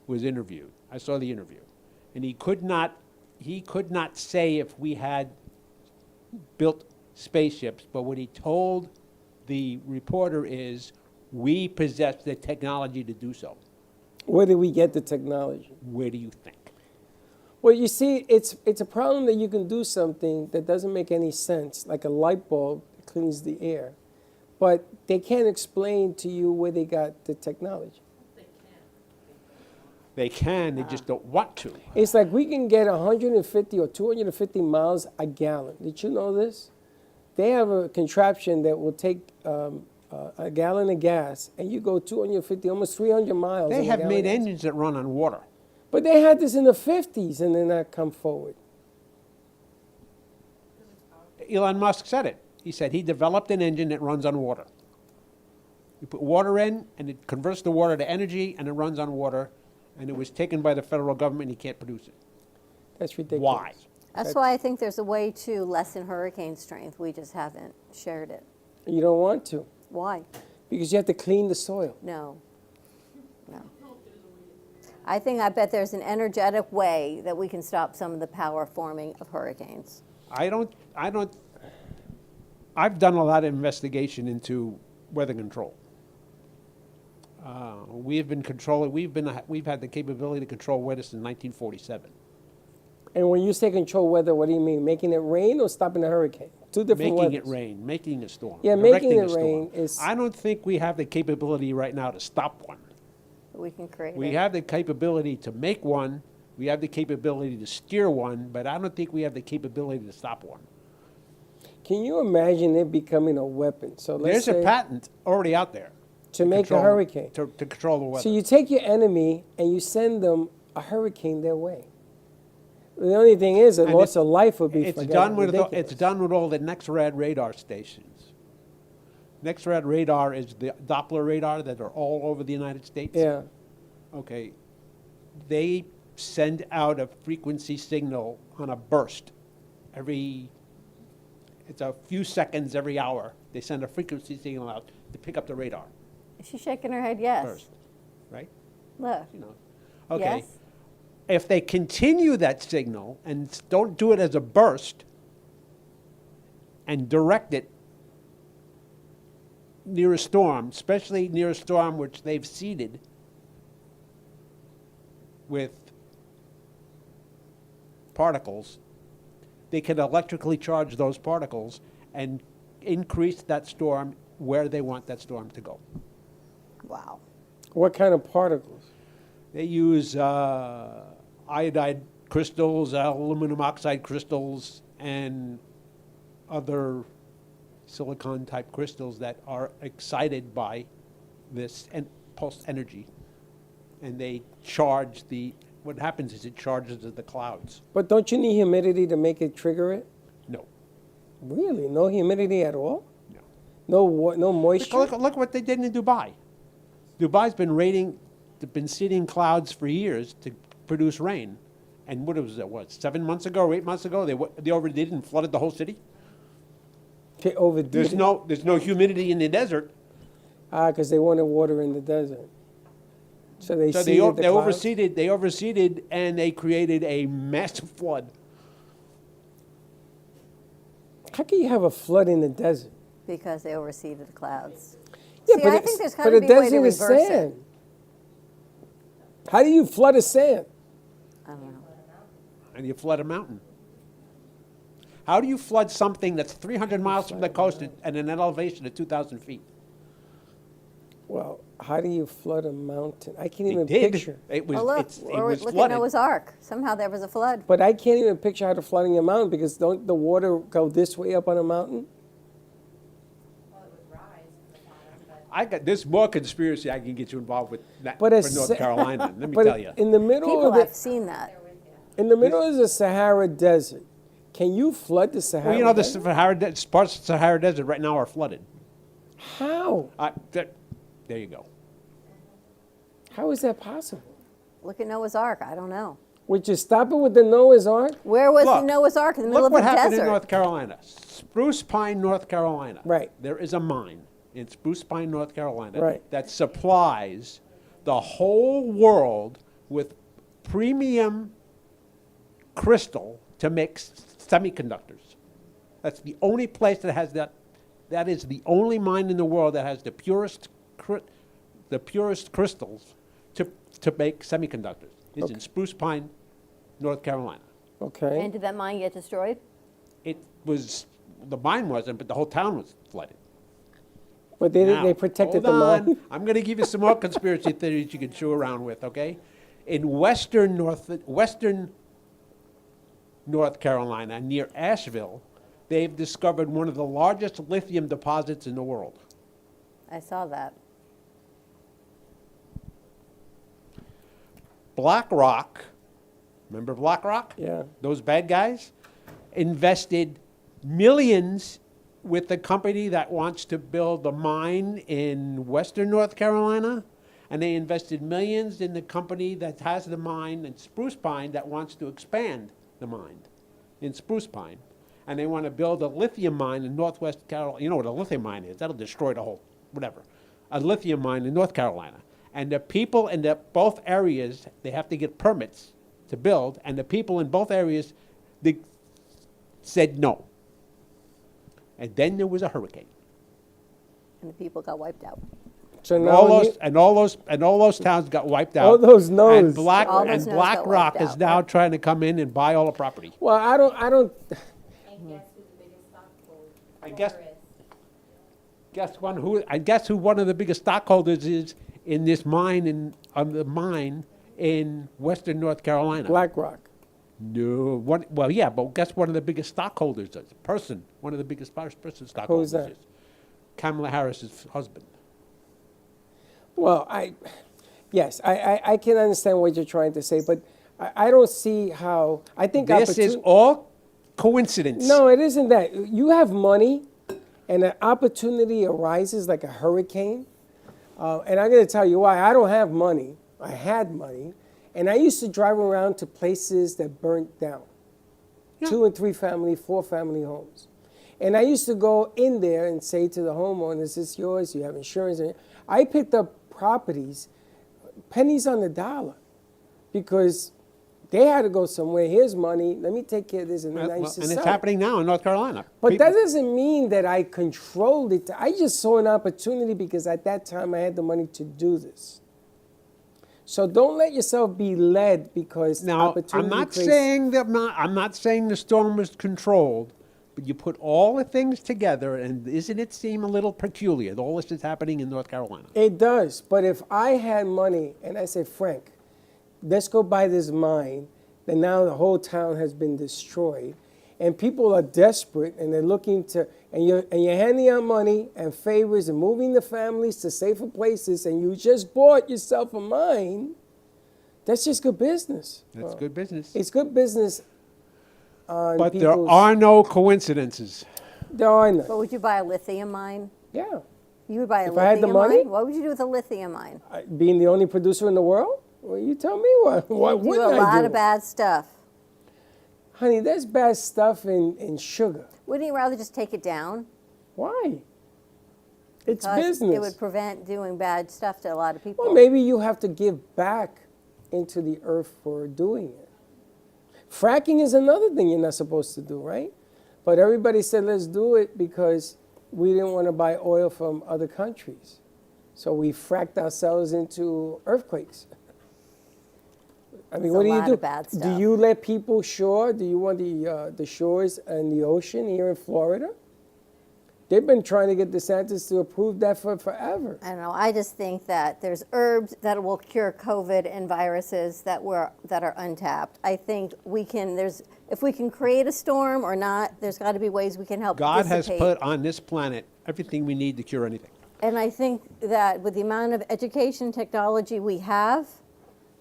was interviewed. I saw the interview, and he could not say if we had built spaceships, but what he told the reporter is we possess the technology to do so. Where did we get the technology? Where do you think? Well, you see, it's a problem that you can do something that doesn't make any sense, like a light bulb cleans the air, but they can't explain to you where they got the technology. They can, they just don't want to. It's like we can get 150 or 250 miles a gallon. Did you know this? They have a contraption that will take a gallon of gas, and you go 250, almost 300 miles. They in a have gallon made of gas. engines that run on water. But they had this in the 50s, and then that come forward. Elon Musk said it. He said he developed an engine that runs on water. You put water in, and it converts the water to energy, and it runs on water, and it was taken by the federal government, and he can't produce it. That's ridiculous. Why? That's why I think there's a way to lessen hurricane strength. We just haven't shared it. You don't want to. Why? Because you have to clean the soil. No. I bet there's an energetic way that we can stop some of the power forming of hurricanes. I've done a lot of investigation into weather control. We've had the capability to control weather since 1947. And when you say control weather, what do you mean? Making it rain or stopping a hurricane? Two different Making weathers. it rain, making a storm. Yeah, directing making a it storm. rain is... I don't think we have the capability right now to stop one. We can create We it. have the capability to make one, we have the capability to steer one, but I don't think we have the capability to stop one. Can you imagine it becoming a weapon? So let's There's say a patent already out there. to make control- a hurricane. To control the weather. So you take your enemy and you send them a hurricane their way. The only thing is, a And loss of life would be it's forget- done with ridiculous. it's done with all the NEXRAD radar stations. NEXRAD radar is the Doppler radar that are all over the United States. Yeah. Okay. They send out a frequency signal on a burst it's a few seconds every hour. They send a frequency signal out to pick up the radar. She's shaking her head yes. Burst, right? Look. You know. Okay. Yes. If they continue that signal and don't do it as a burst and direct it near a storm, especially near a storm which they've seeded with particles, they can electrically charge those particles and increase that storm where they want that storm to go. Wow. What kind of particles? They use iodide crystals, aluminum oxide crystals, and other silicon-type crystals that are excited by this pulse energy. And they charge what happens is it charges the clouds. But don't you need humidity to make it trigger it? No. Really? No humidity at all? No. No moisture? Look what they did in Dubai. Dubai's been seeding clouds for years to produce rain. And what was it, 7 months ago or 8 months ago, they overdid it and flooded the whole city? They overdid There's no humidity in the desert. Because they wanted water in the desert. So they So seeded the clouds? they overseeded, and they created a massive flood. How can you have a flood in the desert? Because they overseeded the clouds. Yeah, See, but I it's- think there's but got to a be a way to desert is reverse sand. it. How do you flood a sand? I don't know. And you flood a mountain. How do you flood something that's 300 miles from the coast at an elevation of 2,000 feet? Well, how do you flood a mountain? I can't They even did. picture. It was, Oh, look, it or was look flooded. at Noah's Ark. Somehow there was a flood. But I can't even picture how to flooding a mountain because don't the water go this way up on a mountain? There's more conspiracy I can get you involved with that But for North Carolina. Let me but tell you. in the middle People of the have seen that. in the middle of the Sahara Desert, can you flood the Sahara? Well, you know, the Desert? parts of the Sahara Desert right now are flooded. How? There you go. How is that possible? Look at Noah's Ark. I don't know. Would you stop it with the Noah's Ark? Where was Look, Noah's Ark? In the middle Look of what the happened desert. in North Carolina. Spruce Pine, North Carolina. Right. There is a mine in Spruce Pine, North Carolina, Right. that supplies the whole world with premium crystal to make semiconductors. That's the only place that has that. That is the only mine in the world that has the purest crystals to make semiconductors. It's in Spruce Pine, North Carolina. Okay. And did that mine get destroyed? It was, the mine wasn't, but the whole town was flooded. But they Now, protected the hold on. mine. I'm going to give you some more conspiracy theories you can chew around with, okay? In western North Carolina, near Asheville, they've discovered one of the largest lithium deposits in the world. I saw that. BlackRock, remember BlackRock? Yeah. Those bad guys invested millions with the company that wants to build a mine in western North Carolina, and they invested millions in the company that has the mine in Spruce Pine that wants to expand the mine in Spruce Pine. And they want to build a lithium mine in northwest Carolina. You know what a lithium mine is? That'll destroy the whole, whatever. A lithium mine in North Carolina. And the people in both areas, they have to get permits to build, and the people in both areas, they said no. And then there was a hurricane. And the people got wiped out. So And now all those towns got wiped out. All those no's. And BlackRock All those no's got BlackRock wiped is out, now right? trying to come in and buy all the property. Well, I don't. I guess who one of the biggest stockholders is in this mine the mine in western North Carolina. BlackRock. No, well, yeah, but guess one of the biggest stockholders is one of the biggest person stockholders that? is Kamala Harris's husband. Well, I can understand what you're trying to say, but I don't see how. I think This is all coincidence. No, it isn't that. You have money, and an opportunity arises like a hurricane. And I'm going to tell you why. I don't have money. I had money, and I used to drive around to places that burnt down, 2 and 3 family, 4 family homes. And I used to go in there and say to the homeowners, "Is this yours? You have insurance?" And I picked up properties, pennies on the dollar, because they had to go somewhere. Here's money. Let me take care of this, and then I used to and sell it's it. happening now in North Carolina. But that doesn't mean that I controlled it. I just saw an opportunity because at that time I had the money to do this. So don't let yourself be led because Now, opportunity I'm not creates- saying that I'm not saying the storm was controlled, but you put all the things together, and isn't it seem a little peculiar that all this is happening in North Carolina? It does. But if I had money and I said, Frank, let's go buy this mine, then now the whole town has been destroyed, and people are desperate and they're looking to, and you're handing out money and favors and moving the families to safer places, and you just bought yourself a mine. That's just good business. That's good business. It's good business. But there are no coincidences. There are none. But would you buy a lithium mine? Yeah. You would buy a If lithium I had the money? mine? What would you do with a lithium mine? Being the only producer in the world? Well, you tell me what You wouldn't do a I lot do? of bad stuff. Honey, there's bad stuff in sugar. Wouldn't you rather just take it down? Why? It's Because business. It would prevent doing bad stuff to a lot of people. Well, maybe you have to give back into the earth for doing it. Fracking is another thing you're not supposed to do, right? But everybody said, let's do it because we didn't want to buy oil from other countries. So we fracked ourselves into earthquakes. I mean, It's what a do you lot do? of bad Do stuff. you let people shore? Do you want the shores and the ocean here in Florida? They've been trying to get DeSantis to approve that for forever. I don't know. I just think that there's herbs that will cure COVID and viruses that are untapped. I think we can. If we can create a storm or not, there's got to be ways we can help. God has dissipate. put on this planet everything we need to cure anything. And I think that with the amount of education technology we have,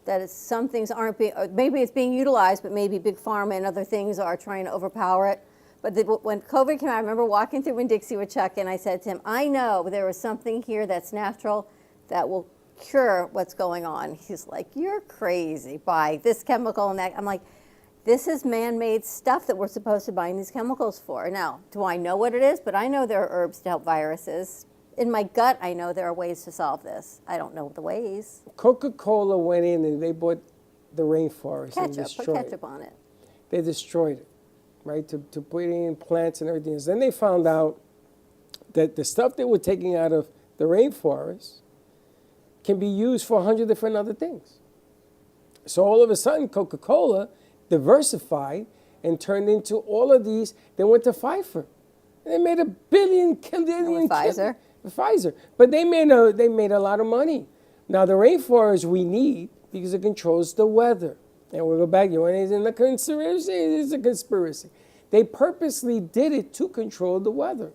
that some things aren't being, maybe it's being utilized, but maybe Big Pharma and other things are trying to overpower it. But when COVID came out, I remember walking through Winn-Dixie with Chuck, and I said to him, I know there was something here that's natural that will cure what's going on. He's like, you're crazy. Buy this chemical and that. I'm like, this is man-made stuff that we're supposed to buy these chemicals for. Now, do I know what it is? But I know there are herbs to help viruses. In my gut, I know there are ways to solve this. I don't know the ways. Coca-Cola went in and they bought the rainforest and Ketchup, destroyed put it. ketchup on it. They destroyed it, right, to put in plants and everything else. Then they found out that the stuff they were taking out of the rainforest can be used for 100 different other things. So all of a sudden, Coca-Cola diversified and turned into all of these. They went to Pfizer. And they made $1 billion. With Pfizer? With Pfizer. But they made a lot of money. Now, the rainforest we need because it controls the weather. And we'll go back. You want anything in the conspiracy? It is a conspiracy. They purposely did it to control the weather,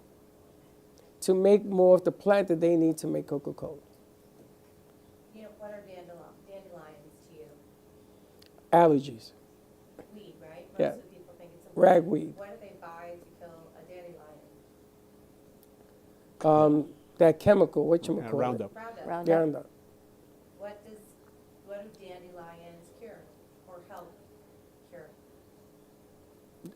to make more of the plant that they need to make Coca-Cola. You know, what are dandelions to you? Allergies. Weed, right? Most Yeah. of the people think it's a Ragweed. What do they buy to kill a dandelion? That chemical, whatchamacallit? Roundup. Roundup. What do dandelions cure or help cure?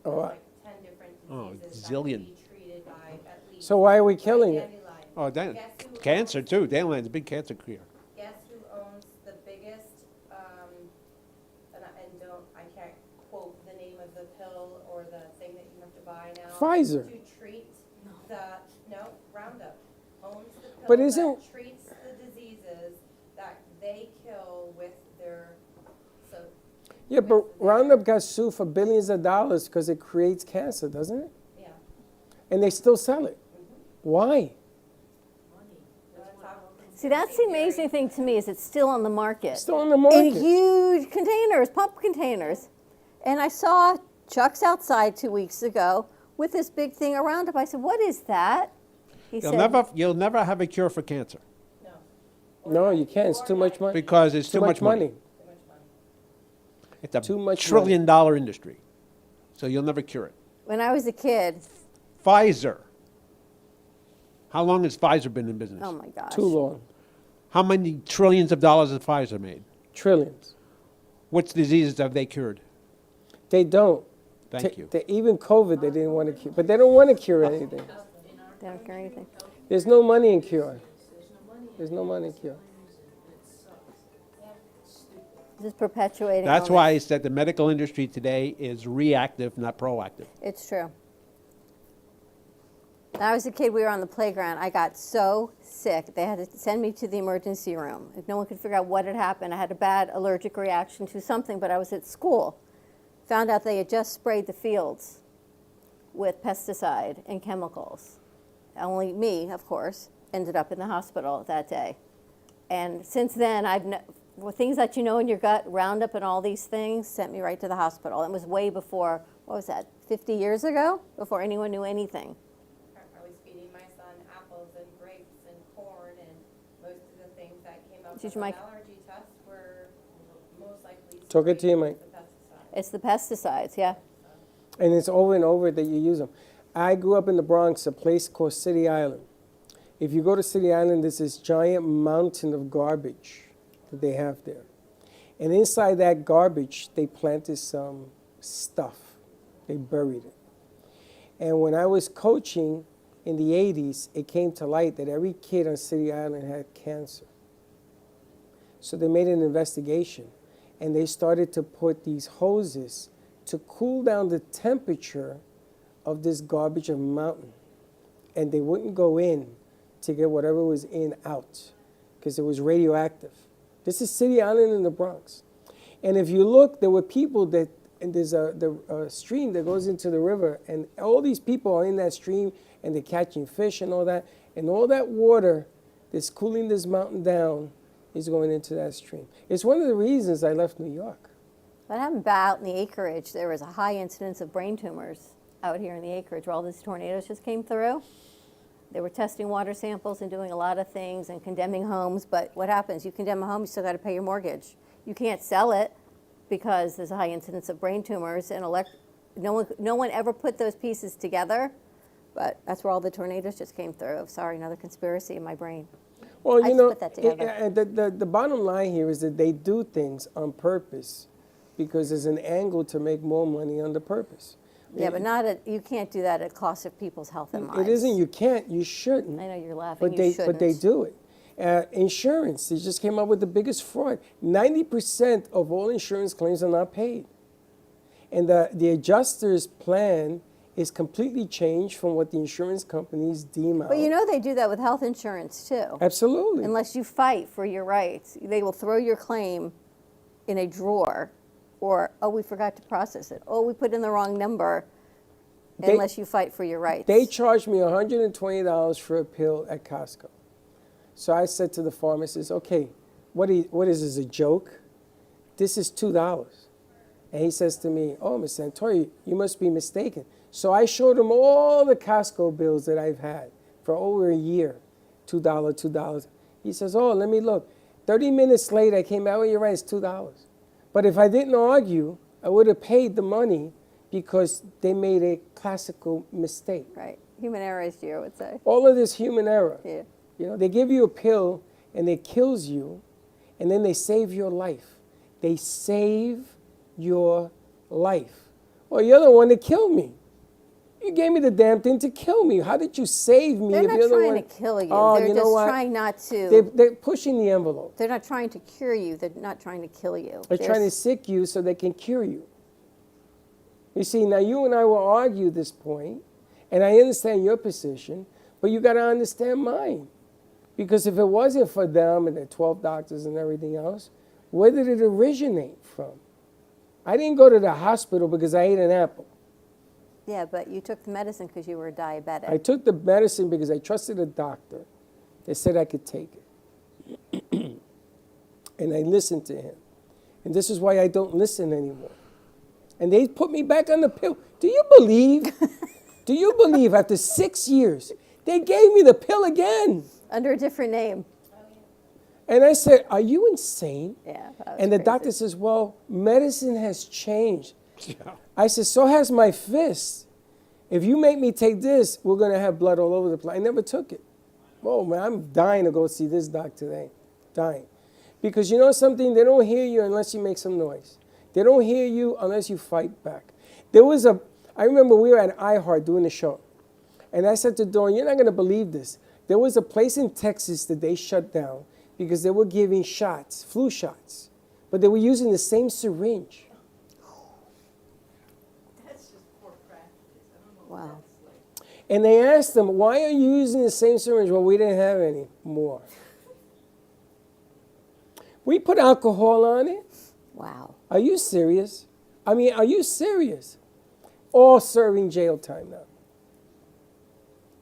Oh, Like 10 different diseases that can zillion. be treated by at least. So why are we killing it? Oh, cancer too. Dandelions, a big cancer cure. Guess who owns the biggest, I can't quote the name of the pill or the thing that you have to buy now. Pfizer. To treat Roundup owns the pill But isn't- that treats the diseases that they kill with their, Yeah, but Roundup got sued for billions of dollars because it creates cancer, doesn't it? Yeah. And they still sell it. Why? See, that's the amazing thing to me is it's still on the market. Still on the market. In huge containers, pump containers. And I saw Chuck's outside 2 weeks ago with this big thing around him. I said, what is that? He You'll never have a cure for cancer No, you can't. It's too much money. because it's too much money. It's a $1 trillion industry, so you'll never cure it. when I was a kid, Pfizer. How long has Pfizer been in business? oh my gosh. Too long. How many trillions of dollars has Pfizer made? Trillions. Which diseases have they cured? They don't. Thank you. Even COVID, they didn't want to cure. But they don't want to cure anything. They don't cure anything. There's no money in cure. There's no money in cure. Just perpetuating. That's all why I this. said the medical industry today is reactive, not proactive. It's true. When I was a kid, we were on the playground. I got so sick. They had to send me to the emergency room. No one could figure out what had happened. I had a bad allergic reaction to something, but I was at school. Found out they had just sprayed the fields with pesticide and chemicals. Only me, of course, ended up in the hospital that day. And since then, things that you know in your gut, Roundup and all these things, sent me right to the hospital. It was way before, what was that, 50 years ago? Before anyone knew anything. I was feeding my son apples and grapes and corn, and most of the things that came up with an allergy test were most likely Talk it to you, Mike. It's the pesticides, yeah. And it's over and over that you use them. I grew up in the Bronx, a place called City Island. If you go to City Island, there's this giant mountain of garbage that they have there. And inside that garbage, they planted some stuff. They buried it. And when I was coaching in the 80s, it came to light that every kid on City Island had cancer. So they made an investigation, and they started to put these hoses to cool down the temperature of this garbage of mountain. And they wouldn't go in to get whatever was in out because it was radioactive. This is City Island in the Bronx. And if you look, there were people that, and there's a stream that goes into the river, and all these people are in that stream, and they're catching fish and all that. And all that water that's cooling this mountain down is going into that stream. It's one of the reasons I left New York. What happened out in the acreage, there was a high incidence of brain tumors out here in the acreage where all these tornadoes just came through. They were testing water samples and doing a lot of things and condemning homes, but what happens? You condemn a home, you still got to pay your mortgage. You can't sell it because there's a high incidence of brain tumors, and no one ever put those pieces together, but that's where all the tornadoes just came through. Sorry, another conspiracy in my brain. Well, I you know, put that together. the bottom line here is that they do things on purpose because there's an angle to make more money on the purpose. Yeah, but you can't do that at the cost of people's health and lives. It isn't. You can't. You shouldn't. I know you're laughing. But they do it. Insurance. They just came up with the biggest fraud. 90% of all insurance claims are not paid, and the adjuster's plan is completely changed from what the insurance companies deem out. But you know they do that with health insurance too. Absolutely. Unless you fight for your rights, they will throw your claim in a drawer Or, oh, we forgot to process it. Oh, we put in the wrong number, unless you fight for your rights. They charged me $120 for a pill at Costco. So I said to the pharmacist, okay, what is this, a joke? This is $2. And he says to me, oh, Miss Santori, you must be mistaken. So I showed him all the Costco bills that I've had for over a year. $2, $2. He says, oh, let me look. 30 minutes later, I came out, you're right, it's $2. But if I didn't argue, I would have paid the money because they made a classical mistake. Right. Human error, as Gio would say. All of this human error. Yeah. You know, they give you a pill and it kills you, and then they save your life. They save your life. Well, you're the one that killed me. You gave me the damn thing to kill me. How did you save me? They're if not you're the trying one? to kill you. Oh, They're you know just what? trying not to. They're pushing the envelope. They're not trying to cure you. They're not trying to kill you. They're trying to sick you so they can cure you. You see, now you and I will argue this point, and I understand your position, but you got to understand mine. Because if it wasn't for them and the 12 doctors and everything else, where did it originate from? I didn't go to the hospital because I ate an apple. Yeah, but you took the medicine because you were diabetic. I took the medicine because I trusted a doctor that said I could take it. And I listened to him. And this is why I don't listen anymore. And they put me back on the pill. Do you believe after 6 years, they gave me the pill again? Under a different name. And I said, are you insane? Yeah. And the doctor says, well, medicine has changed. I said, so has my fist. If you make me take this, we're going to have blood all over the place. I never took it. Oh, man, I'm dying to go see this doc today. Dying. Because you know something? They don't hear you unless you make some noise. They don't hear you unless you fight back. I remember we were at iHeart doing the show. And I said to Dawn, you're not going to believe this. There was a place in Texas that they shut down because they were giving shots, flu shots. But they were using the same syringe. Wow. And they asked them, why are you using the same syringe? Well, we didn't have any more. We put alcohol on it. Wow. Are you serious? I mean, are you serious? All serving jail time now.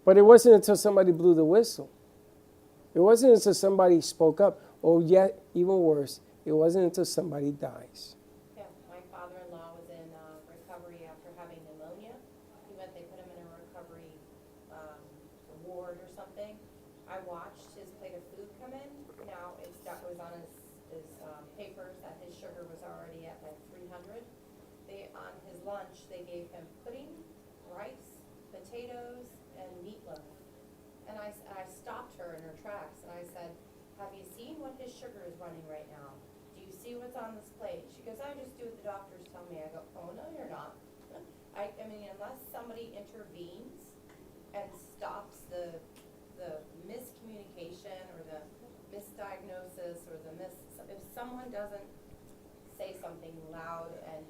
But it wasn't until somebody blew the whistle. It wasn't until somebody spoke up. Or yet, even worse, it wasn't until somebody dies. Yeah, my father-in-law was in recovery after having pneumonia. They put him in a recovery ward or something. I watched his plate of food come in. Now, it was on his papers that his sugar was already at like 300. On his lunch, they gave him pudding, rice, potatoes, and meatloaf. And I stopped her in her tracks and I said, have you seen what his sugar is running right now? Do you see what's on this plate? She goes, I just do what the doctors tell me. I go, oh, no, you're not. I mean, unless somebody intervenes and stops the miscommunication or the misdiagnosis or if someone doesn't say something loud and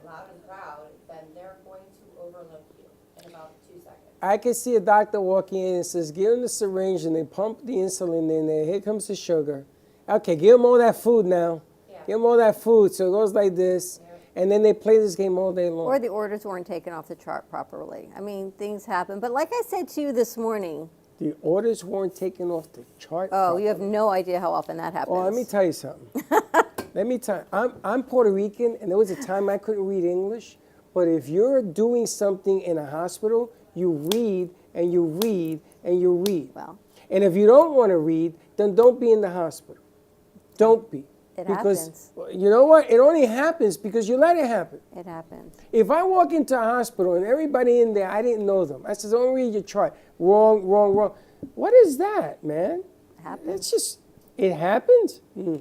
loud and proud, then they're going to overlook you in about 2 seconds. I can see a doctor walking in and says, give him the syringe, and they pump the insulin in there. Here comes the sugar. Okay, give him all that food now. Yeah. Give him all that food. So it goes like this. Yeah. And then they play this game all day long. Or the orders weren't taken off the chart properly. I mean, things happen. But like I said to you this morning. The orders weren't taken off the chart properly. You have no idea how often that happens. Oh, let me tell you something. I'm Puerto Rican, and there was a time I couldn't read English. But if you're doing something in a hospital, you read and you read and you read. Well, and if you don't want to read, then don't be in the hospital. Don't be. It because, happens. You know what? It only happens because you let it happen. It happens. If I walk into a hospital and everybody in there, I didn't know them. I said, don't read your chart. Wrong, wrong, wrong. What is that, man? It happens. It's just, it happens. 25,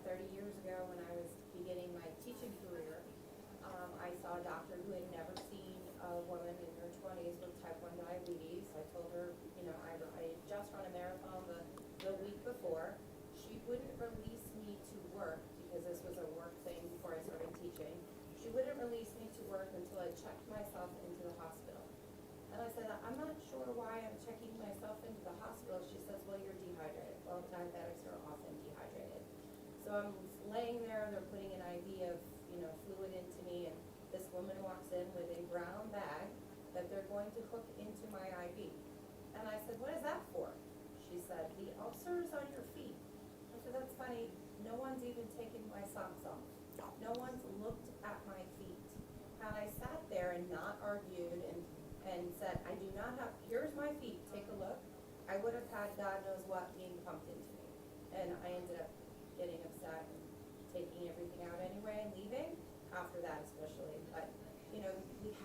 30 years ago when I was beginning my teaching career, I saw a doctor who had never seen a woman in her 20s with type 1 diabetes. I told her, I had just run a marathon the week before. She wouldn't release me to work because this was a work thing before I started teaching. She wouldn't release me to work until I checked myself into the hospital. And I said, I'm not sure why I'm checking myself into the hospital. She says, well, you're dehydrated. Well, diabetics are often dehydrated. So I'm laying there, they're putting an IV of, fluid into me, and this woman walks in with a brown bag that they're going to hook into my IV. And I said, what is that for? She said, the ulcers on your feet. I said, that's funny. No one's even taken my socks off. No one's looked at my feet. Had I sat there and not argued and said, I do not have, here's my feet, take a look, I would have had God knows what being pumped into me. And I ended up getting upset and taking everything out anyway and leaving, after that especially. But, we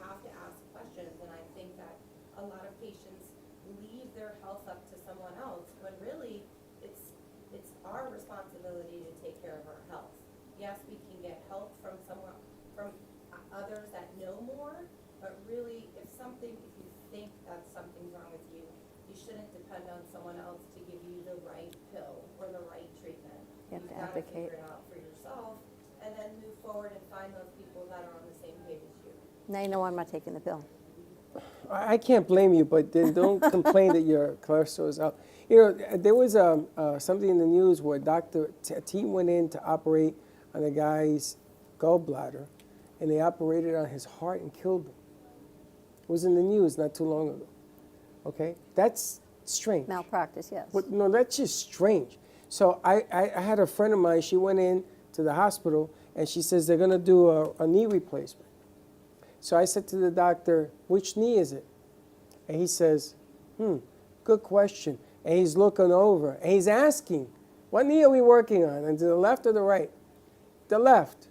have to ask questions, and I think that a lot of patients leave their health up to someone else, when really it's our responsibility to take care of our health. Yes, we can get help from others that know more, but really if you think that something's wrong with you, you shouldn't depend on someone else to give you the right pill or the right treatment. You have to You've got to advocate. figure it out for yourself, and then move forward and find those people that are on the same page as you. Now you know I'm not taking the pill. I can't blame you, but then don't complain that your cholesterol is up. There was something in the news where a team went in to operate on a guy's gallbladder, and they operated on his heart and killed him. It was in the news not too long ago. Okay? That's strange. Malpractice, yes. But no, that's just strange. So I had a friend of mine, she went in to the hospital, and she says they're going to do a knee replacement. So I said to the doctor, which knee is it? And he says, good question. And he's looking over, and he's asking, what knee are we working on? And to the left or the right? The left.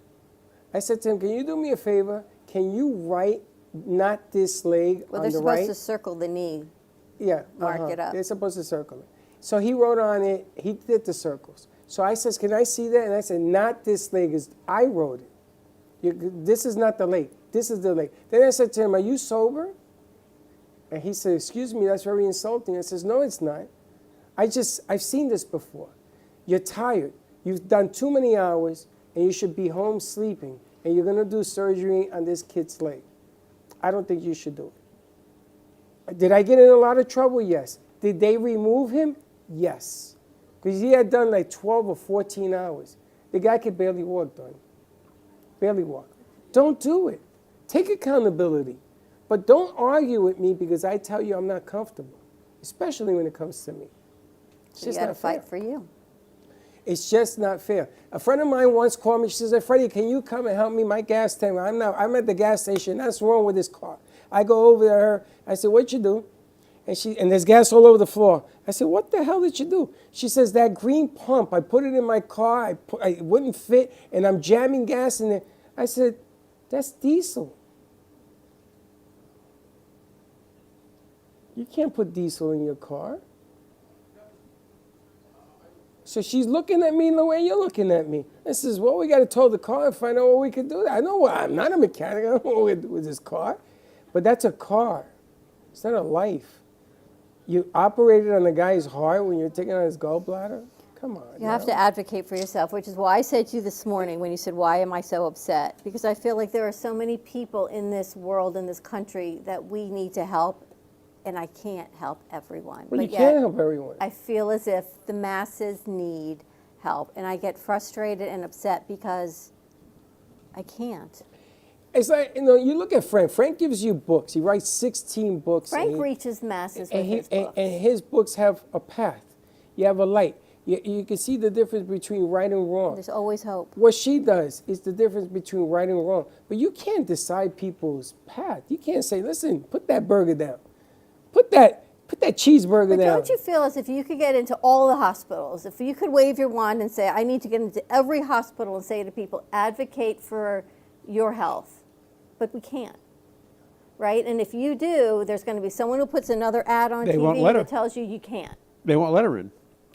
I said to him, can you do me a favor? Can you write not this leg Well, on they're the supposed right? to circle the knee. Yeah. Mark it up. They're supposed to circle it. So he wrote on it, he did the circles. So I says, can I see that? And I said, not this leg, I wrote it. This is not the leg. This is the leg. Then I said to him, are you sober? And he said, excuse me, that's very insulting. I says, no, it's not. I've seen this before. You're tired. You've done too many hours, and you should be home sleeping, and you're going to do surgery on this kid's leg. I don't think you should do it. Did I get in a lot of trouble? Yes. Did they remove him? Yes. Because he had done like 12 or 14 hours. The guy could barely walk, Donnie. Barely walk. Don't do it. Take accountability. But don't argue with me because I tell you I'm not comfortable, especially when it comes to me. It's So you just got to not fair. fight for you. It's just not fair. A friend of mine once called me. She says, hey, Freddie, can you come and help me? My gas tank, I'm at the gas station. That's wrong with this car. I go over to her. I said, what'd you do? And there's gas all over the floor. I said, what the hell did you do? She says, that green pump, I put it in my car. It wouldn't fit, and I'm jamming gas in there. I said, that's diesel. You can't put diesel in your car. So she's looking at me the way you're looking at me. I says, well, we got to tow the car and find out what we can do. I know I'm not a mechanic. I don't know what we can do with this car. But that's a car. It's not a life. You operated on the guy's heart when you're taking on his gallbladder? Come on. You have to advocate for yourself, which is why I said to you this morning when you said, why am I so upset? Because I feel like there are so many people in this world, in this country, that we need to help, and I can't help everyone. Well, you But can't yet, help everyone. I feel as if the masses need help, and I get frustrated and upset because I can't. It's like, you look at Frank. Frank gives you books. He writes 16 books. Frank reaches masses with his books. And his books have a path. You have a light. You can see the difference between right and wrong. There's always hope. What she does is the difference between right and wrong. But you can't decide people's path. You can't say, listen, put that burger down. Put that cheeseburger But down. don't you feel as if you could get into all the hospitals, if you could wave your wand and say, I need to get into every hospital and say to people, advocate for your health. But we can't, right? And if you do, there's going to be someone who puts another ad on They won't TV let her. that tells you you can't. They won't let her in.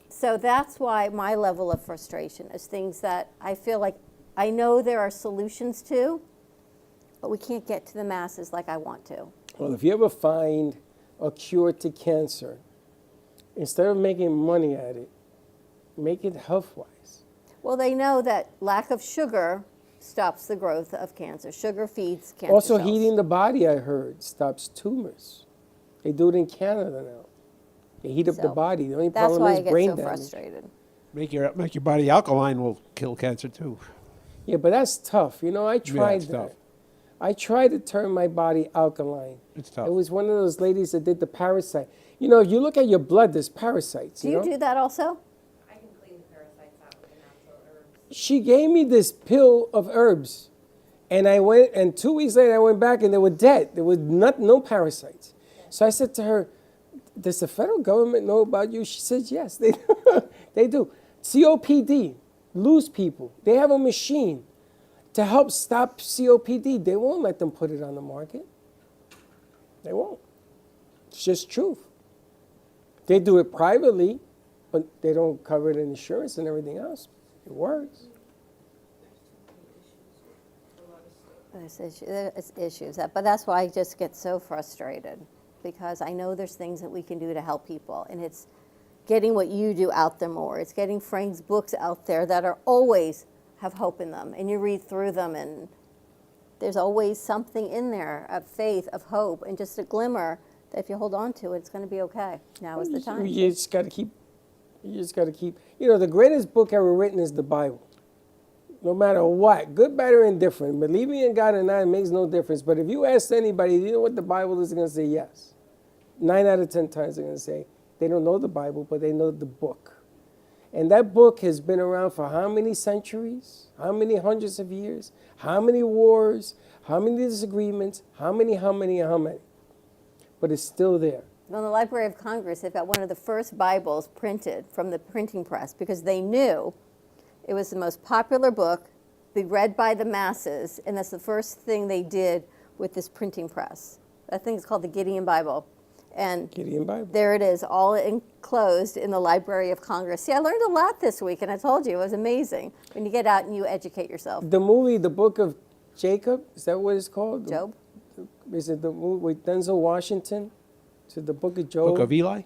So that's why my level of frustration is things that I feel like I know there are solutions to, but we can't get to the masses like I want to. Well, if you ever find a cure to cancer, instead of making money at it, make it health-wise. Well, they know that lack of sugar stops the growth of cancer. Sugar feeds cancer Also, cells. heating the body, I heard, stops tumors. They do it in Canada now. They heat up the So, body. The only that's problem why is I get brain so damage. frustrated. Make your body alkaline will kill cancer too. Yeah, but that's tough. You know, I tried it's tough. that. I tried to turn my body alkaline. It's tough. It was one of those ladies that did the parasite. You know, if you look at your blood, there's parasites. Do you know? do that also? She gave me this pill of herbs, and I went, and 2 weeks later I went back and they were dead. There was no parasites. So I said to her, does the federal government know about you? She says, yes, they do. They do. COPD, lose people. They have a machine to help stop COPD. They won't let them put it on the market. They won't. It's just truth. They do it privately, but they don't cover it in insurance and everything else. It works. There's issues, but that's why I just get so frustrated, because I know there's things that we can do to help people, and it's getting what you do out there more. It's getting Frank's books out there that are always have hope in them, and you read through them, and there's always something in there of faith, of hope, and just a glimmer that if you hold on to it, it's going to be okay. Now is the time. You just got to keep. You know, the greatest book ever written is the Bible. No matter what, good, bad, or indifferent, believing in God or not, it makes no difference. But if you ask anybody, do you know what the Bible is, they're going to say yes. 9 out of 10 times they're going to say they don't know the Bible, but they know the book. And that book has been around for how many centuries? How many hundreds of years? How many wars? How many disagreements? How many? But it's still there. In the Library of Congress, they've got one of the first Bibles printed from the printing press because they knew it was the most popular book, be read by the masses, and that's the first thing they did with this printing press. That thing is called the Gideon Bible. And Gideon Bible. There it is, all enclosed in the Library of Congress. See, I learned a lot this week, and I told you, it was amazing when you get out and you educate yourself. The movie, The Book of Jacob, is that what it's called? Job? Is it the movie with Denzel Washington? Is it the Book of Job? Book of Eli?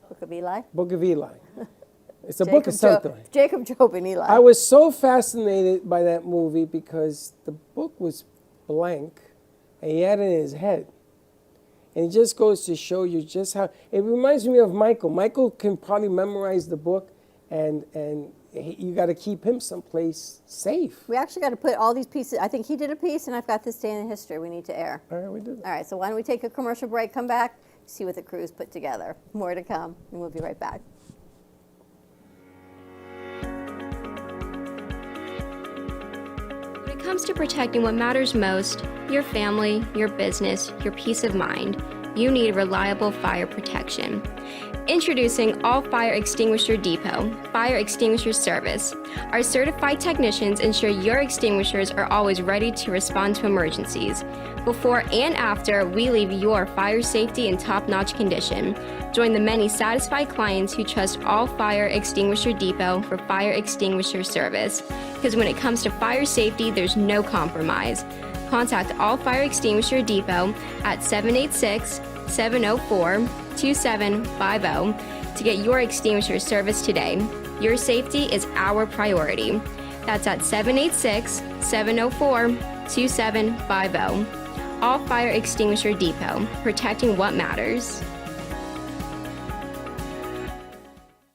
Book of Eli? Book of Eli. It's a book of something. Jacob, Job, and Eli. I was so fascinated by that movie because the book was blank and he had it in his head. And it just goes to show you just how, it reminds me of Michael. Michael can probably memorize the book and you got to keep him someplace safe. We actually got to put all these pieces. I think he did a piece, and I've got this day in history we need to air. All right, we did. All right, so why don't we take a commercial break, come back, see what the crew's put together. More to come, and we'll be right back. When it comes to protecting what matters most, your family, your business, your peace of mind, you need reliable fire protection. Introducing All Fire Extinguisher Depot, Fire Extinguisher Service. Our certified technicians ensure your extinguishers are always ready to respond to emergencies. Before and after, we leave your fire safety in top-notch condition. Join the many satisfied clients who trust All Fire Extinguisher Depot for fire extinguisher service. Because when it comes to fire safety, there's no compromise. Contact All Fire Extinguisher Depot at 786-704-2750 to get your extinguisher service today. Your safety is our priority. That's at 786-704-2750. All Fire Extinguisher Depot, protecting what matters.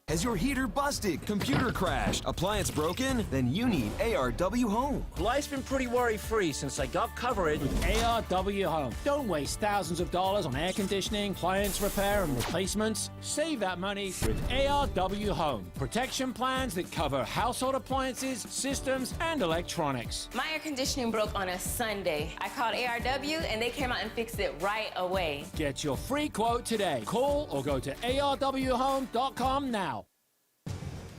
Has your heater busted, computer crashed, appliance broken? Then you need ARW Home. Life's been pretty worry-free since I got covered with ARW Home. Don't waste thousands of dollars on air conditioning, appliance repair, and replacements. Save that money with ARW Home. Protection plans that cover household appliances, systems, and electronics. My air conditioning broke on a Sunday. I called ARW, and they came out and fixed it right away. Get your free quote today. Call or go to arwhome.com now.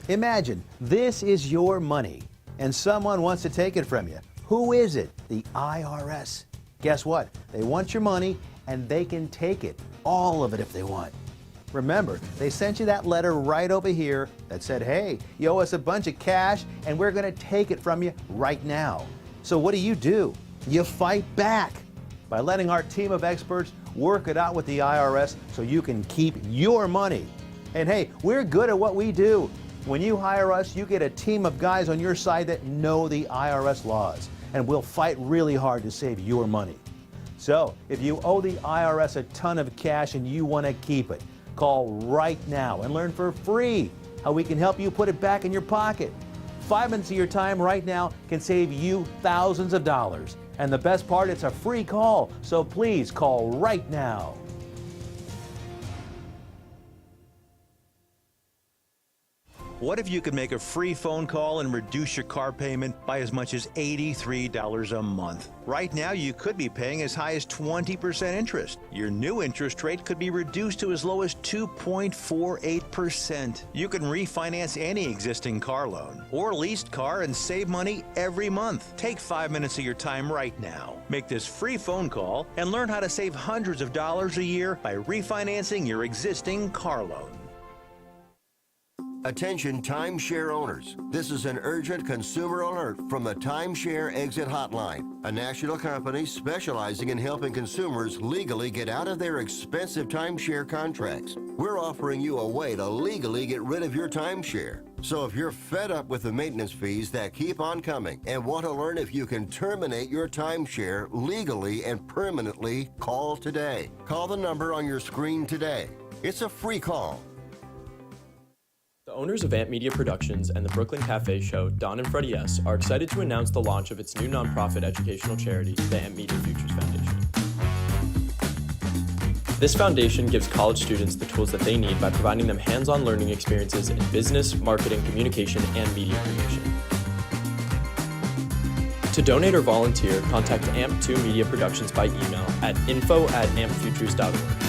Imagine this is your money and someone wants to take it from you. Who is it? The IRS. Guess what? They want your money and they can take it, all of it if they want. Remember, they sent you that letter right over here that said, hey, you owe us a bunch of cash and we're going to take it from you right now. So what do? You fight back by letting our team of experts work it out with the IRS so you can keep your money. And hey, we're good at what we do. When you hire us, you get a team of guys on your side that know the IRS laws, and we'll fight really hard to save your money. So, if you owe the IRS a ton of cash and you want to keep it, call right now and learn for free how we can help you put it back in your pocket. 5 minutes of your time right now can save you thousands of dollars. And the best part, it's a free call, so please call right now. What if you could make a free phone call and reduce your car payment by as much as $83 a month? Right now, you could be paying as high as 20% interest. Your new interest rate could be reduced to as low as 2.48%. You can refinance any existing car loan or leased car and save money every month. Take 5 minutes of your time right now. Make this free phone call and learn how to save hundreds of dollars a year by refinancing your existing car loan. Attention timeshare owners. This is an urgent consumer alert from the Timeshare Exit Hotline, a national company specializing in helping consumers legally get out of their expensive timeshare contracts. We're offering you a way to legally get rid of your timeshare. So if you're fed up with the maintenance fees that keep on coming and want to learn if you can terminate your timeshare legally and permanently, call today. Call the number on your screen today. It's a free call. The owners of Amp Media Productions and the Brooklyn Cafe show, Don and Freddie S., are excited to announce the launch of its new nonprofit educational charity, the Amp Media Futures Foundation. This foundation gives college students the tools that they need by providing them hands-on learning experiences in business, marketing, communication, and media creation. To donate or volunteer, contact AMP2 Media Productions by email at info@ampfutures.org.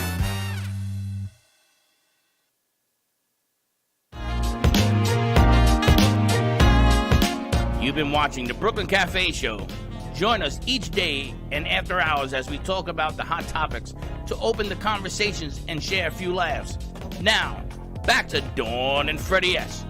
You've been watching the Brooklyn Cafe Show. Join us each day and after hours as we talk about the hot topics to open the conversations and share a few laughs. Now, back to Dawn and Freddie S.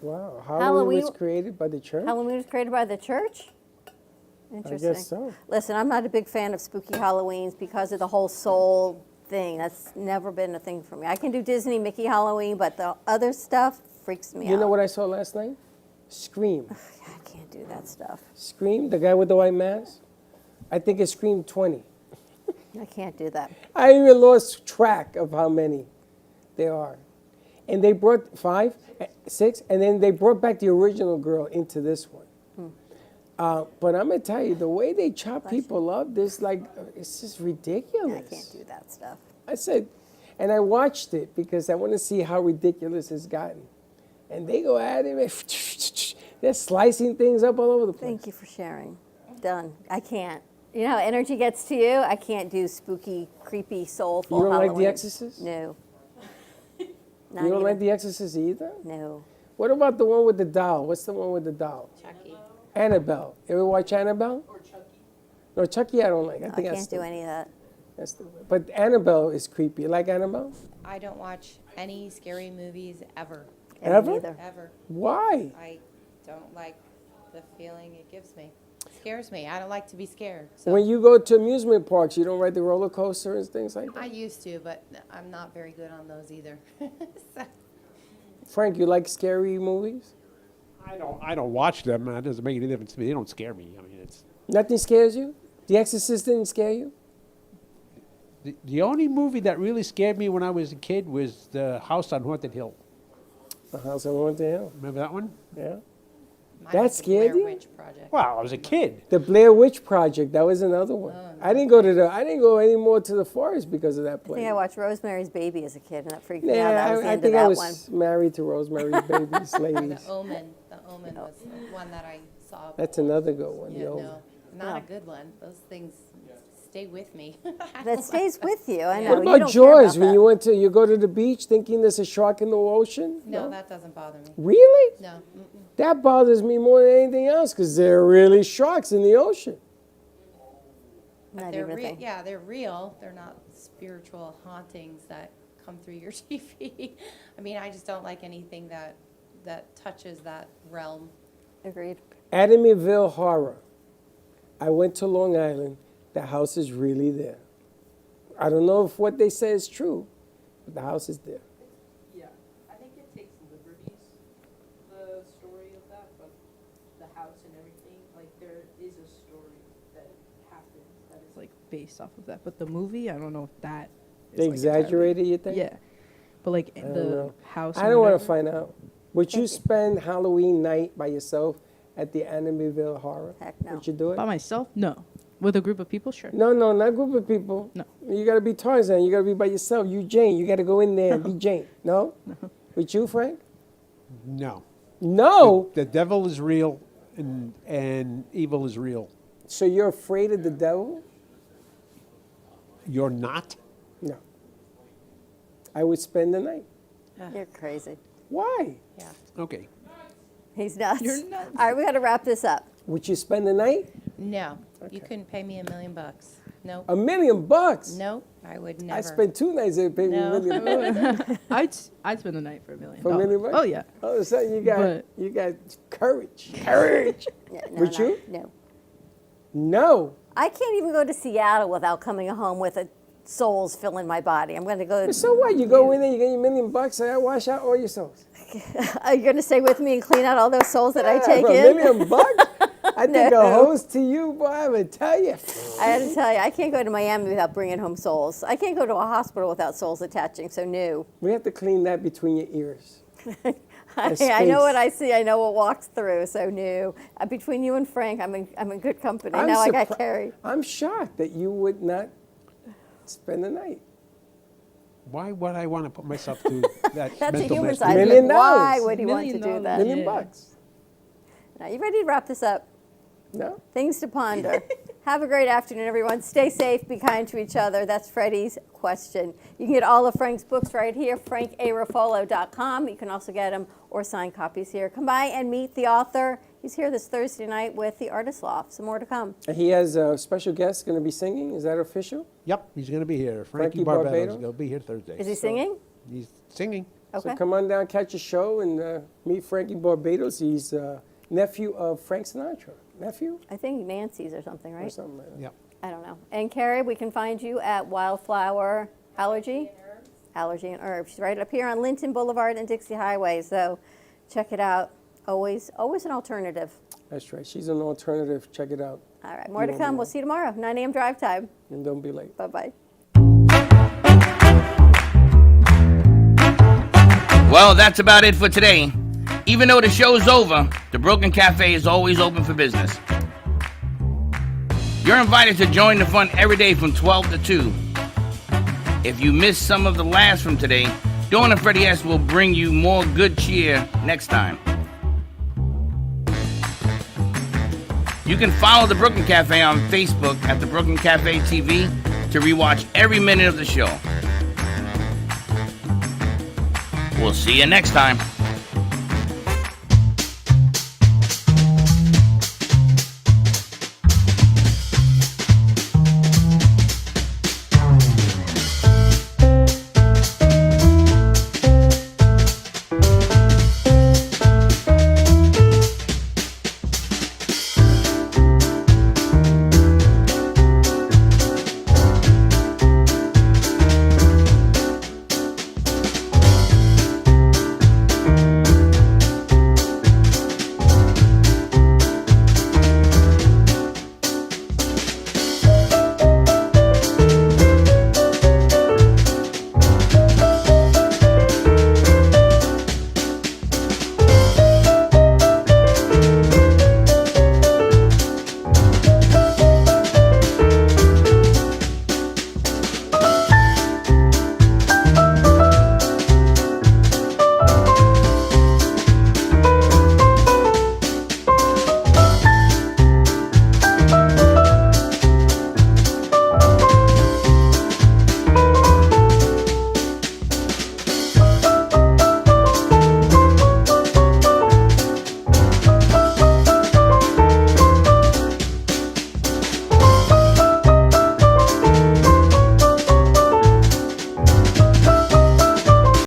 Wow, Halloween was created by the church? Halloween was created by the church? Interesting. I guess so. Listen, I'm not a big fan of spooky Halloweens because of the whole soul thing. That's never been a thing for me. I can do Disney, Mickey Halloween, but the other stuff freaks me out. You know what I saw last night? Scream. I can't do that stuff. Scream, the guy with the white mask? I think it's Scream 20. I can't do that. I even lost track of how many there are. And they brought 5, 6, and then they brought back the original girl into this one. But I'm going to tell you, the way they chop people up, it's just ridiculous. I can't do that stuff. I said, and I watched it because I want to see how ridiculous it's gotten. And they go at him, and they're slicing things up all over the place. Thank you for sharing. Done. I can't. You know how energy gets to you? I can't do spooky, creepy, soulful You don't Halloween. like The Exorcist? No. You don't like The Exorcist either? No. What about the one with the doll? What's the one with the doll? Chucky. Annabelle. You ever watch Annabelle? Or Chucky? No, Chucky I don't like. I can't do any of that. But Annabelle is creepy. You like Annabelle? I don't watch any scary movies ever. Ever? Ever. Why? I don't like the feeling it gives me. scares me. I don't like to be scared. So. When you go to amusement parks, you don't ride the roller coaster and things like that? I used to, but I'm not very good on those either. So. Frank, you like scary movies? I don't watch them. That doesn't make any difference to me. They don't scare me. I mean, it's Nothing scares you? The Exorcist didn't scare you? the only movie that really scared me when I was a kid was The House on Haunted Hill. The House on Haunted Hill. Remember that one? Yeah. Mine That was the scared Blair you? Witch Project. Well, I was a kid. The Blair Witch Project, that was another one. I didn't go any more to the forest because of that I place. think I watched Rosemary's Baby as a kid, and that freaked me out. Yeah, That was the I end think of I that was one. married to Rosemary's Baby's ladies. The Omen was one that I saw. That's another good one. Yeah, The Omen. no, not a good one. Those things stay with me. That stays with you. I know. What You about don't care Jaws? about When that. you go to the beach thinking there's a shark in the ocean? No, that doesn't bother me. Really? No. That bothers me more than anything else because there are really sharks in the ocean. Not They're even a real. thing. Yeah, they're real. They're not spiritual hauntings that come through your TV. I mean, I just don't like anything that touches that realm. Agreed. Amityville Horror. I went to Long Island. The house is really there. I don't know if what they say is true, but the house is there. Yeah, I think it takes liberties, the story of that, but the house and everything, like there is a story that happens that is like based off of that. But the movie, I don't know if that is They like, exaggerated, you think? Yeah, but like I don't the know. house. I don't want to find out. Would you spend Halloween night by yourself at the Amityville Horror? Heck no. Would you do it? By myself? No. With a group of people? Sure. No, not a group of people. No. You got to be Tarzan. You got to be by yourself. You Jane. You got to go in there and be Jane. No? With you, Frank? No. No? The devil is real and evil is real. So you're afraid of the devil? You're not? No. I would spend the night. You're crazy. Why? Yeah. Okay. He's nuts. You're nuts. All right, we got to wrap this up. Would you spend the night? No, you couldn't pay me $1 million. Nope. $1 million bucks? Nope, I would never. I spent 2 nights there paying me $1 million bucks. I'd spend the night for $1 million. For $1 million bucks? Oh yeah. All of a sudden you got courage. Yeah, no, Would you? No. No. I can't even go to Seattle without coming home with a souls filling my body. I'm going to go. But so what? You go in there, you get your $1 million bucks, I wash out all your souls. Are you going to stay with me and clean out all those souls that I take for in? $1 million bucks? I think No. a host to you, boy, I would tell you. I had to tell you, I can't go to Miami without bringing home souls. I can't go to a hospital without souls attaching, so no. We have to clean that between your ears. I know what I see. I know what walks through, so no. Between you and Frank, I'm in good company. Now I got Carrie. I'm shocked that you would not spend the night. Why would I want to put myself through that That's a mental human mess? side. $1 million. Why would he want to do $1 that? $1 million bucks. Now, you ready to wrap this up? No? Things to ponder. Have a great afternoon, everyone. Stay safe, be kind to each other. That's Freddie's question. You can get all of Frank's books right here, frankarafolo.com. You can also get them or signed copies here. Come by and meet the author. He's here this Thursday night with the Artist Loft. Some more to come. And he has a special guest going to be singing. Is that official? Yep, he's going to be here. Frankie Frankie Barbados Barbados? is going to be here Thursday. Is he singing? He's singing. Okay. So come on down, catch a show, and meet Frankie Barbados. He's nephew of Frank Sinatra. Nephew? I think Nancy's or something, right? Or something like that. Yep. I don't know. And Carrie, we can find you at Wildflower Allergy and Herbs. She's right up here on Linton Boulevard and Dixie Highway. So check it out. Always an alternative. That's right. She's an alternative. Check it out. All right, more to come. We'll see you tomorrow, 9 a.m. drive time. And don't be late. Bye-bye. Well, that's about it for today. Even though the show's over, the Brooklyn Cafe is always open for business. You're invited to join the fun every day from 12 to 2. If you missed some of the laughs from today, Dawn and Freddie S. will bring you more good cheer next time. You can follow the Brooklyn Cafe on Facebook at the Brooklyn Cafe TV to rewatch every minute of the show. We'll see you next time.